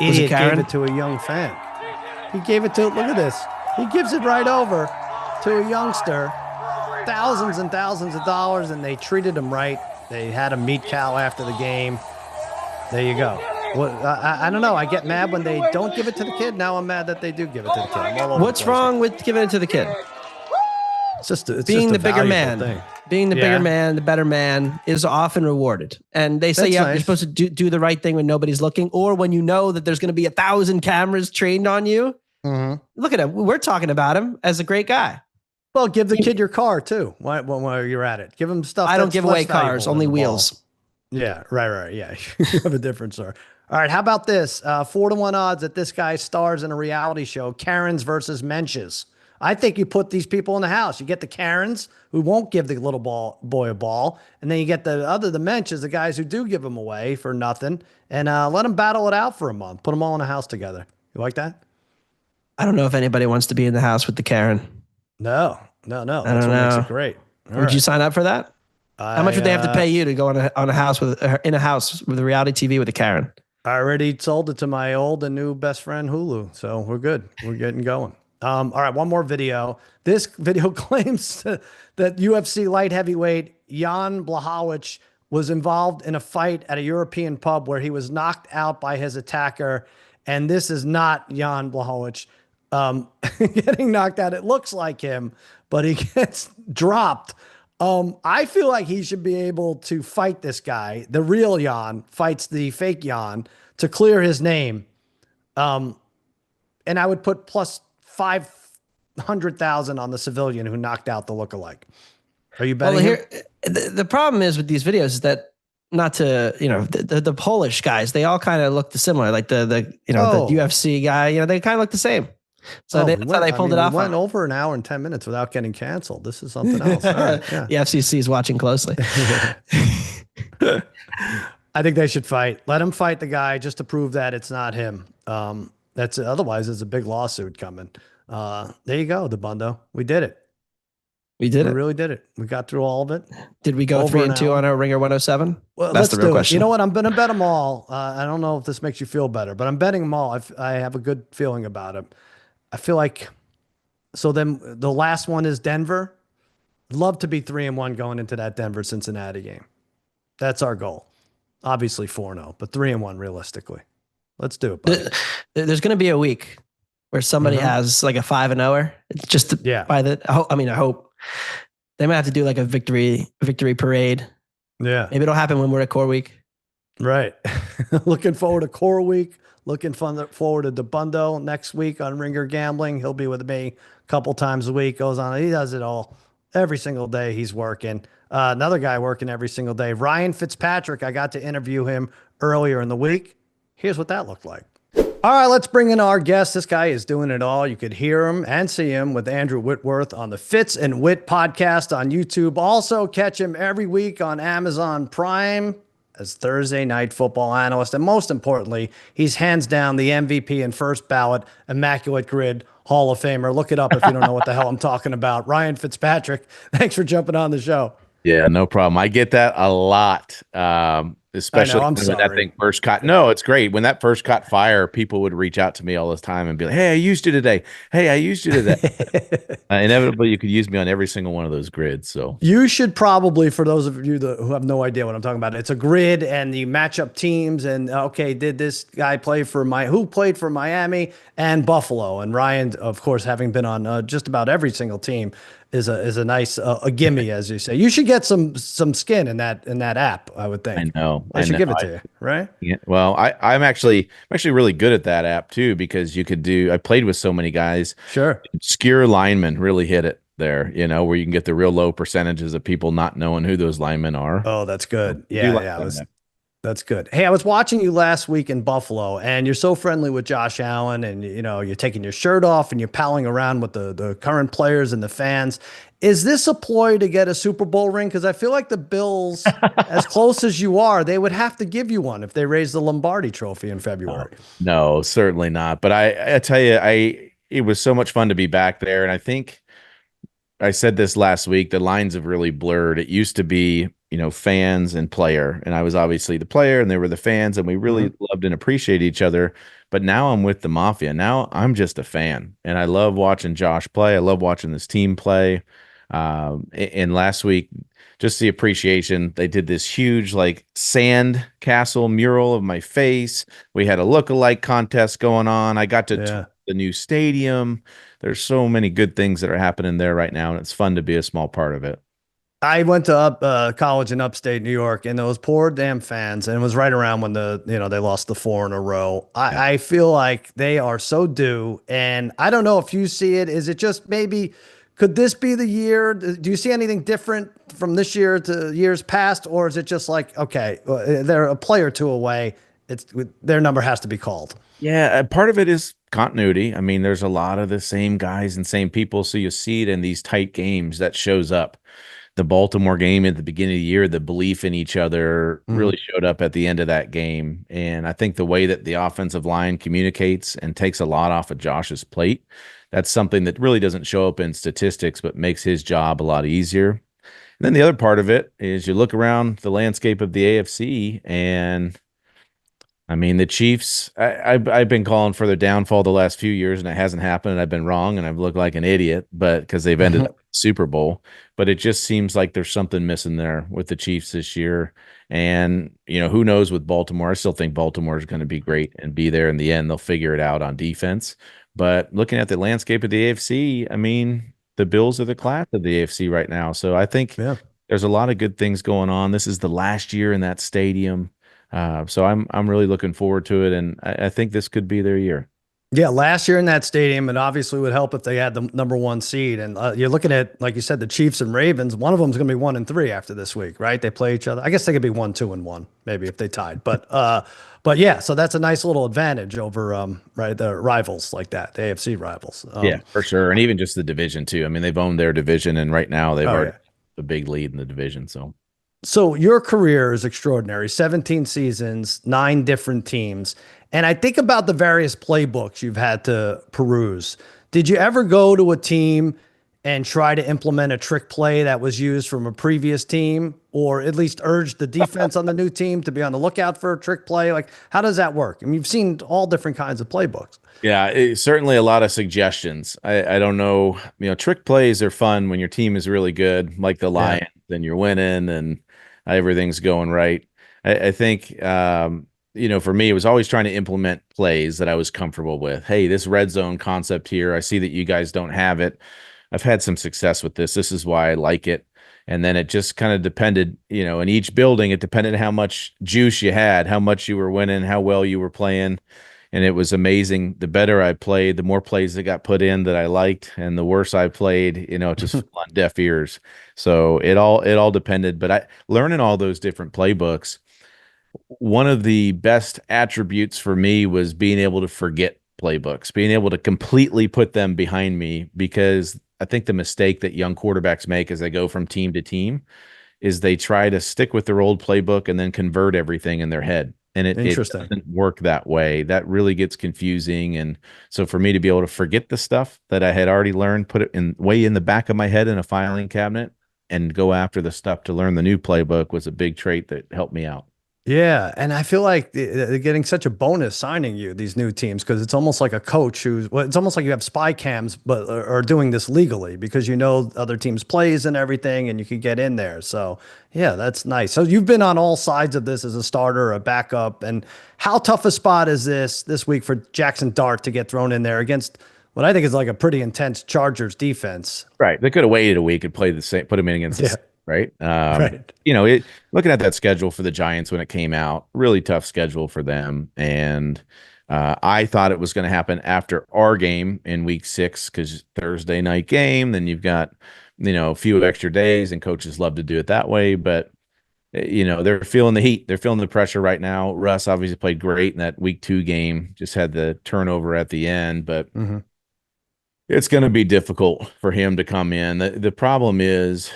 Idiot gave it to a young fan. He gave it to, look at this. He gives it right over to a youngster. Thousands and thousands of dollars, and they treated him right. They had him meet Cal after the game. There you go. Well, I don't know. I get mad when they don't give it to the kid. Now I'm mad that they do give it to the kid. What's wrong with giving it to the kid? It's being just the bigger man. Thing. Being the bigger man, the better man is often rewarded. And they say you're supposed to do the right thing when nobody's looking, or when you know that there's going to be 1,000 cameras trained on you. Mm-hmm. Look at him. We're talking about him as a great guy. Well, give the kid your car too. While you're at it, give him stuff. I don't give away cars, only wheels. Yeah, right. Yeah, you have a different story. All right, how about this? 4-1 odds that this guy stars in a reality show, Karens versus Menches. I think you put these people in the house. You get the Karens who won't give the little boy a ball, and then you get the Menches, the guys who do give them away for nothing, and let them battle it out for a month. Put them all in a house together. You like that? I don't know if anybody wants to be in the house with the Karen. No. That's what makes it great. Would you sign up for that? How much would they have to pay you to go in a house with a reality TV with a Karen? I already sold it to my old and new best friend Hulu, so we're good. We're getting going. All right, one more video. This video claims that UFC light heavyweight Jan Blachowicz was involved in a fight at a European pub where he was knocked out by his attacker, and this is not Jan Blachowicz getting knocked out. It looks like him, but he gets dropped I feel like he should be able to fight this guy. The real Jan fights the fake Jan to clear his name. Um, and I would put plus 500,000 on the civilian who knocked out the lookalike. Are you betting? Well, here the problem is with these videos is that not to the Polish guys, they all kind of look similar. Like the UFC guy, they kind of look the same. So that's how they pulled it off. We went over an hour and 10 minutes without getting canceled. This is something else. All right, yeah. The FCC is watching closely. I think they should fight. Let him fight the guy just to prove that it's not him. Otherwise there's a big lawsuit coming. There you go, Dabbundo. We did it. We really did it. We got through all of it. Did we go 3-2 on our Ringer 107? Well, that's the real question. You know what? I'm going to bet them all. I don't know if this makes you feel better, but I'm betting them all. I have a good feeling about it. I feel like, so then the last one is Denver. Love to be 3-1 going into that Denver-Cincinnati game. That's our goal. Obviously 4-0, but 3-1 realistically. Let's do it, buddy. There's going to be a week where somebody has like a 5-0er. Just I hope they might have to do like a victory parade. Yeah. Maybe it'll happen when we're at core week. Right. Looking forward to core week. Looking forward to Dabbundo next week on Ringer Gambling. He'll be with me a couple times a week. Goes on. He does it all. Every single day he's working. Another guy working every single day, Ryan Fitzpatrick. I got to interview him earlier in the week. Here's what that looked like. All right, let's bring in our guest. This guy is doing it all. You could hear him and see him with Andrew Whitworth on the Fitz and Whit podcast on YouTube. Also catch him every week on Amazon Prime as Thursday Night Football analyst. And most importantly, he's hands down the MVP and first ballot Immaculate Grid Hall of Famer. Look it up if you don't know what the hell I'm talking about. Ryan Fitzpatrick, thanks for jumping on the show. Yeah, no problem. I get that a lot. Especially when that thing first caught. No, it's great. When that first caught fire, people would reach out to me all this time and be like, "Hey, I used you today. Hey, I used you today." Inevitably, you could use me on every single one of those grids. So you should probably, for those of you who have no idea what I'm talking about, it's a grid and you match up teams. And okay, did this guy play for who played for Miami and Buffalo? And Ryan, of course, having been on just about every single team, is a nice a gimme, as you say. You should get some skin in that app, I would think. I know. I should give it to you, right? Yeah. Well, I'm actually really good at that app too, because you could I played with so many guys. Sure. Obscure linemen really hit it there, where you can get the real low percentages of people not knowing who those linemen are. Oh, that's good. Yeah. That's good. Hey, I was watching you last week in Buffalo, and you're so friendly with Josh Allen, and you're taking your shirt off and you're palling around with the current players and the fans. Is this a ploy to get a Super Bowl ring? Because I feel like the Bills, as close as you are, they would have to give you one if they raise the Lombardi Trophy in February. No, certainly not. But I tell you, it was so much fun to be back there, and I think I said this last week. The lines have really blurred. It used to be, fans and player, and I was obviously the player and they were the fans, and we really loved and appreciated each other. But now I'm with the Mafia. Now I'm just a fan, and I love watching Josh play. I love watching this team play. And last week, just the appreciation, they did this huge sand castle mural of my face. We had a look-alike contest going on. I got to tour the new stadium. There's so many good things that are happening there right now, and it's fun to be a small part of it. I went to college in upstate New York, and those poor damn fans, and it was right around when they lost the 4 in a row. I feel like they are so due, and I don't know if you see it. Is it just maybe, could this be the year? Do you see anything different from this year to years past, or is it just like, okay, they're a play or two away, their number has to be called? Yeah, part of it is continuity. I mean, there's a lot of the same guys and same people, so you see it in these tight games that shows up. The Baltimore game at the beginning of the year, the belief in each other really showed up at the end of that game. And I think the way that the offensive line communicates and takes a lot off of Josh's plate, that's something that really doesn't show up in statistics, but makes his job a lot easier. And then the other part of it is you look around the landscape of the AFC, and I mean, the Chiefs, I've been calling for their downfall the last few years, and it hasn't happened, and I've been wrong, and I've looked like an idiot, but because they've ended up in the Super Bowl. But it just seems like there's something missing there with the Chiefs this year. And, who knows with Baltimore? I still think Baltimore is going to be great and be there in the end. They'll figure it out on defense. But looking at the landscape of the AFC, I mean, the Bills are the class of the AFC right now. So I think there's a lot of good things going on. This is the last year in that stadium. So I'm really looking forward to it, and I think this could be their year. Yeah, last year in that stadium, it obviously would help if they had the #1 seed. And you're looking at, like you said, the Chiefs and Ravens. One of them is going to be 1-3 after this week, right? They play each other. I guess they could be 1-2-1, maybe if they tied. But yeah, so that's a nice little advantage over right, the rivals like that, the AFC rivals. Yeah, for sure, and even just the division too. I mean, they've owned their division, and right now they've already a big lead in the division. So your career is extraordinary. 17 seasons, 9 different teams. And I think about the various playbooks you've had to peruse. Did you ever go to a team and try to implement a trick play that was used from a previous team, or at least urge the defense on the new team to be on the lookout for a trick play? Like, how does that work? I mean, you've seen all different kinds of playbooks. Yeah, certainly a lot of suggestions. I don't know. Trick plays are fun when your team is really good, like the Lions, and you're winning and everything's going right. I think, for me, it was always trying to implement plays that I was comfortable with. Hey, this red zone concept here, I see that you guys don't have it. I've had some success with this. This is why I like it. And then it just kind of depended, in each building, it depended how much juice you had, how much you were winning, how well you were playing. And it was amazing. The better I played, the more plays that got put in that I liked, and the worse I played, it just fell on deaf ears. So it all depended. But learning all those different playbooks, one of the best attributes for me was being able to forget playbooks, being able to completely put them behind me, because I think the mistake that young quarterbacks make as they go from team to team is they try to stick with their old playbook and then convert everything in their head. And it doesn't work that way. That really gets confusing. And so for me to be able to forget the stuff that I had already learned, put it way in the back of my head in a filing cabinet, and go after the stuff to learn the new playbook was a big trait that helped me out. Yeah, and I feel like they're getting such a bonus signing you, these new teams, because it's almost like a coach it's almost like you have spy cams, but are doing this legally because other teams' plays and everything, and you can get in there. So yeah, that's nice. So you've been on all sides of this as a starter, a backup, and how tough a spot is this week for Jackson Dart to get thrown in there against what I think is like a pretty intense Chargers defense? Right, they could have waited a week and played the same, put him in against the same. Right. Right. Looking at that schedule for the Giants when it came out, really tough schedule for them. And I thought it was going to happen after our game in week 6, because Thursday night game, then you've got, a few extra days, and coaches love to do it that way. But, they're feeling the heat. They're feeling the pressure right now. Russ obviously played great in that week 2 game, just had the turnover at the end. But it's going to be difficult for him to come in. The problem is,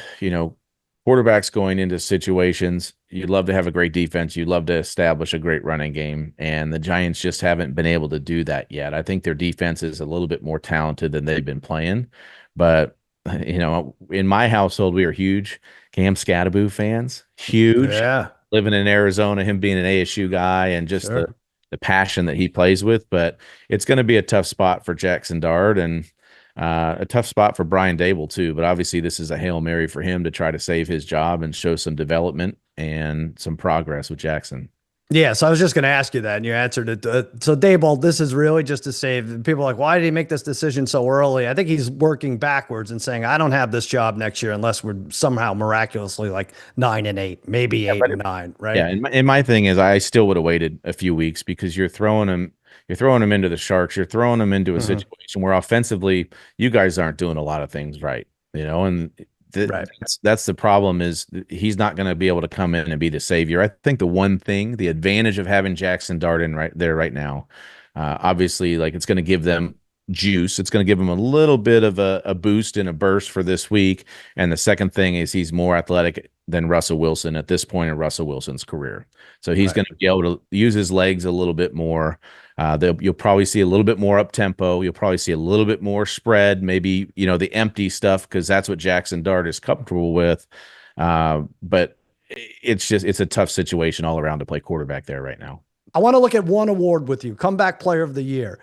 quarterbacks going into situations, you'd love to have a great defense. You'd love to establish a great running game. And the Giants just haven't been able to do that yet. I think their defense is a little bit more talented than they've been playing. But, in my household, we are huge Cam Scattaboo fans. Huge. Yeah. Living in Arizona, him being an ASU guy, and just the passion that he plays with. But it's going to be a tough spot for Jackson Dart, and a tough spot for Brian Dable too, but obviously this is a Hail Mary for him to try to save his job and show some development and some progress with Jackson. Yeah, so I was just going to ask you that, and you answered it. So Dable, this is really just to save people. Like, why did he make this decision so early? I think he's working backwards and saying, I don't have this job next year unless we're somehow miraculously like 9-8, maybe 8-9, right? Yeah, and my thing is, I still would have waited a few weeks, because you're throwing him into the Sharks. You're throwing him into a situation where offensively, you guys aren't doing a lot of things right, and that's the problem, is he's not going to be able to come in and be the savior. I think the advantage of having Jackson Dart in right there right now, obviously, like, it's going to give them juice. It's going to give him a little bit of a boost and a burst for this week. And the second thing is, he's more athletic than Russell Wilson at this point in Russell Wilson's career. So he's going to be able to use his legs a little bit more. You'll probably see a little bit more up tempo. You'll probably see a little bit more spread, maybe, the empty stuff, because that's what Jackson Dart is comfortable with. But it's a tough situation all around to play quarterback there right now. I want to look at one award with you, Comeback Player of the Year.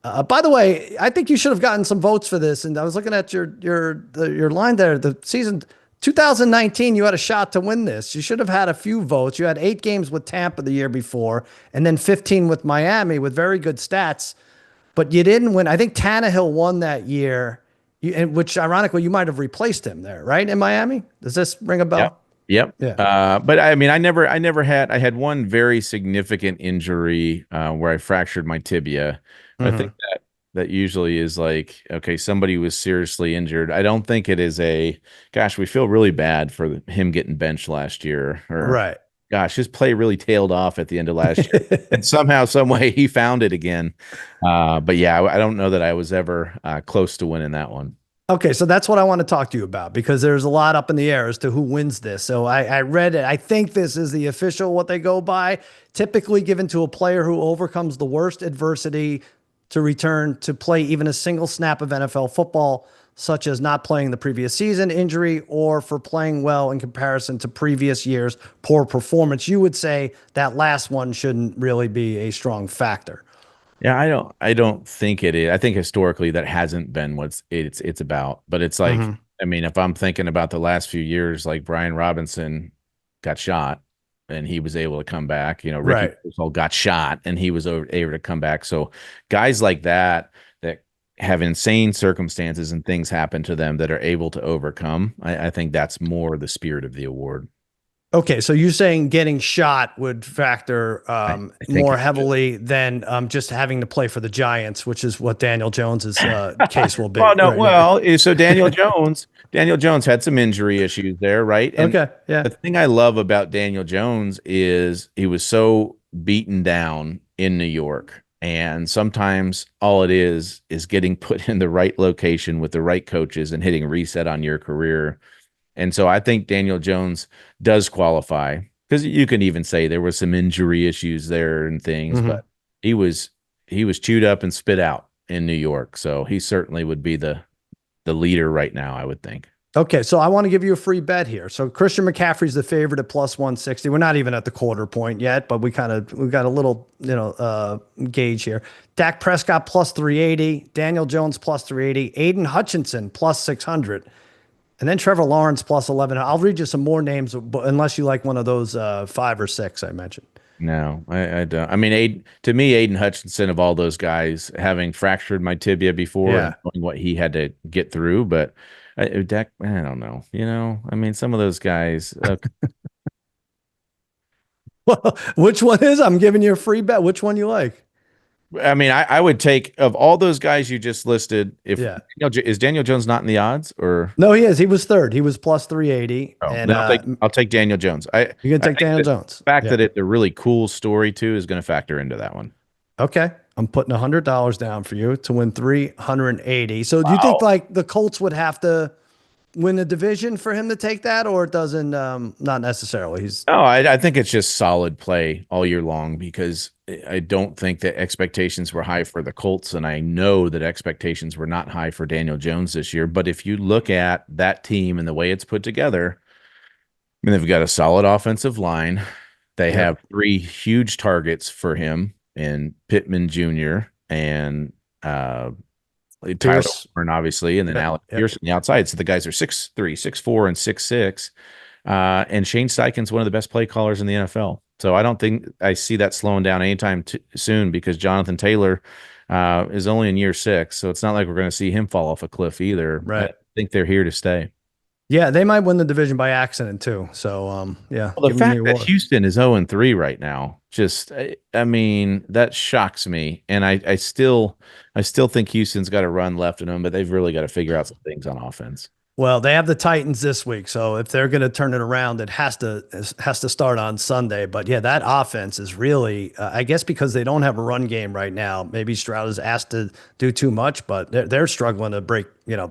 By the way, I think you should have gotten some votes for this. And I was looking at your line there, the season 2019, you had a shot to win this. You should have had a few votes. You had 8 games with Tampa the year before, and then 15 with Miami with very good stats, but you didn't win. I think Tannehill won that year, and which ironically, you might have replaced him there, right? In Miami. Does this ring a bell? Yep. Yeah. But I mean, I had one very significant injury where I fractured my tibia. I think that usually is like, okay, somebody was seriously injured. I don't think it is gosh, we feel really bad for him getting benched last year, or Right. gosh, his play really tailed off at the end of last year. And somehow, some way he found it again. But yeah, I don't know that I was ever close to winning that one. Okay, so that's what I want to talk to you about because there's a lot up in the air as to who wins this. So I read it. I think this is the official what they go by, typically given to a player who overcomes the worst adversity to return to play even a single snap of NFL football, such as not playing the previous season, injury, or for playing well in comparison to previous years' poor performance. You would say that last one shouldn't really be a strong factor. Yeah, I don't think it is. I think historically that hasn't been what it's about. But it's like, I mean, if I'm thinking about the last few years, like Brian Robinson got shot and he was able to come back. You know, Ricky Pearsall got shot and he was able to come back. So guys like that have insane circumstances and things happen to them that are able to overcome. I think that's more the spirit of the award. Okay, so you're saying getting shot would factor more heavily than just having to play for the Giants, which is what Daniel Jones's case will be. Well, no, right so Daniel Jones had some injury issues there, right? And okay, yeah. the thing I love about Daniel Jones is he was so beaten down in New York. And sometimes all it is getting put in the right location with the right coaches and hitting reset on your career. And so I think Daniel Jones does qualify because you can even say there was some injury issues there and things, but he was chewed up and spit out in New York. So he certainly would be the leader right now, I would think. Okay, so I want to give you a free bet here. So Christian McCaffrey's the favorite at plus 160. We're not even at the quarter point yet, but we got a little, gauge here. Dak Prescott plus 380, Daniel Jones plus 380, Aiden Hutchinson plus 600. And then Trevor Lawrence plus 11. I'll read you some more names, unless you like one of those 5 or 6 I mentioned. No, I don't. I mean, to me, Aiden Hutchinson, of all those guys, having fractured my tibia before and knowing what he had to get through, but Dak, I don't know. I mean, some of those guys. Well, which one is? I'm giving you a free bet. Which one you like? I mean, I would take of all those guys you just listed. Is Daniel Jones not in the odds or no? He is. He was third. He was plus 380. Oh, and I'll take Daniel Jones. You're gonna take Daniel Jones. The fact that it's a really cool story too is going to factor into that one. Okay, I'm putting $100 down for you to win 380. So do you think like the Colts would have to win the division for him to take that, or it doesn't? Not necessarily. I think it's just solid play all year long because I don't think that expectations were high for the Colts, and I know that expectations were not high for Daniel Jones this year. But if you look at that team and the way it's put together, I mean, they've got a solid offensive line. They have 3 huge targets for him in Pittman Jr. and Tyler Warren, obviously, and then Alec Pierce on the outside. So the guys are 6'3", 6'4", and 6'6". And Shane Steichen's one of the best play callers in the NFL. So I don't think I see that slowing down anytime soon because Jonathan Taylor is only in year 6. So it's not like we're going to see him fall off a cliff either. Right. I think they're here to stay. Yeah, they might win the division by accident too. So, yeah. Well, the fact that Houston is 0-3 right now, I mean, that shocks me. And I still think Houston's got a run left in them, but they've really got to figure out some things on offense. Well, they have the Titans this week, so if they're going to turn it around, it has to start on Sunday. But yeah, that offense is really, I guess, because they don't have a run game right now. Maybe Stroud is asked to do too much, but they're struggling to break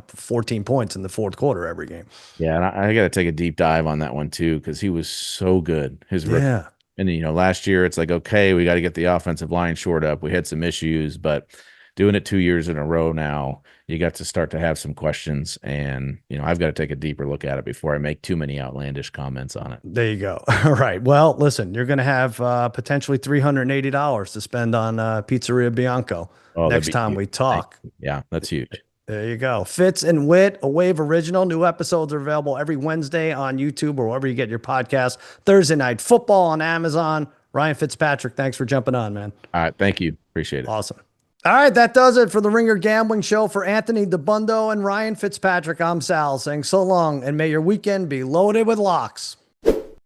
14 points in the fourth quarter every game. Yeah, and I got to take a deep dive on that one too because he was so good. And last year it's like, okay, we got to get the offensive line shored up. We had some issues, but doing it 2 years in a row now, you got to start to have some questions. And, I've got to take a deeper look at it before I make too many outlandish comments on it. There you go. All right. Well, listen, you're going to have potentially $380 to spend on Pizzeria Bianco next time we talk. Yeah, that's huge. There you go. Fitz and Whit, a Wave original. New episodes are available every Wednesday on YouTube or wherever you get your podcast. Thursday Night Football on Amazon. Ryan Fitzpatrick, thanks for jumping on, man. All right. Thank you. Appreciate it. Awesome. All right, that does it for the Ringer Gambling Show. For Anthony Dabbundo and Ryan Fitzpatrick, I'm Sal saying so long, and may your weekend be loaded with locks.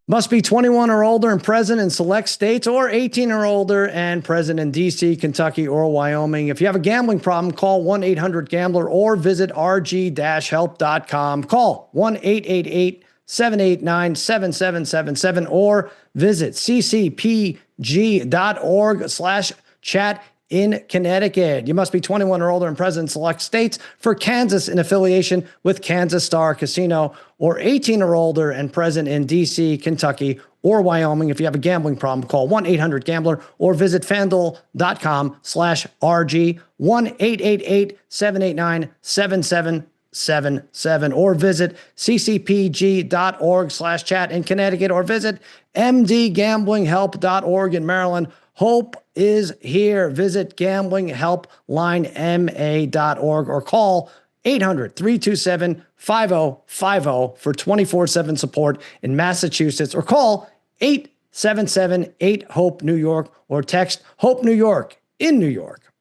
Must be 21 or older and present in select states, or 18 or older and present in D.C., Kentucky, or Wyoming. If you have a gambling problem, call 1-800-GAMBLER or visit rg-help.com. Call 1-888-789-7777 or visit ccpg.org/chat in Connecticut. You must be 21 or older and present in select states. For Kansas, in affiliation with Kansas Star Casino, or 18 or older and present in D.C., Kentucky, or Wyoming. If you have a gambling problem, call 1-800-GAMBLER or visit fanduel.com/RG, 1-888-789-7777 or visit ccpg.org/chat in Connecticut, or visit mdgamblinghelp.org in Maryland. Hope is here. Visit gamblinghelplinema.org or call 800-327-5050 for 24/7 support in Massachusetts, or call 877-8-HOPE-NEW YORK or text HOPE New York in New York.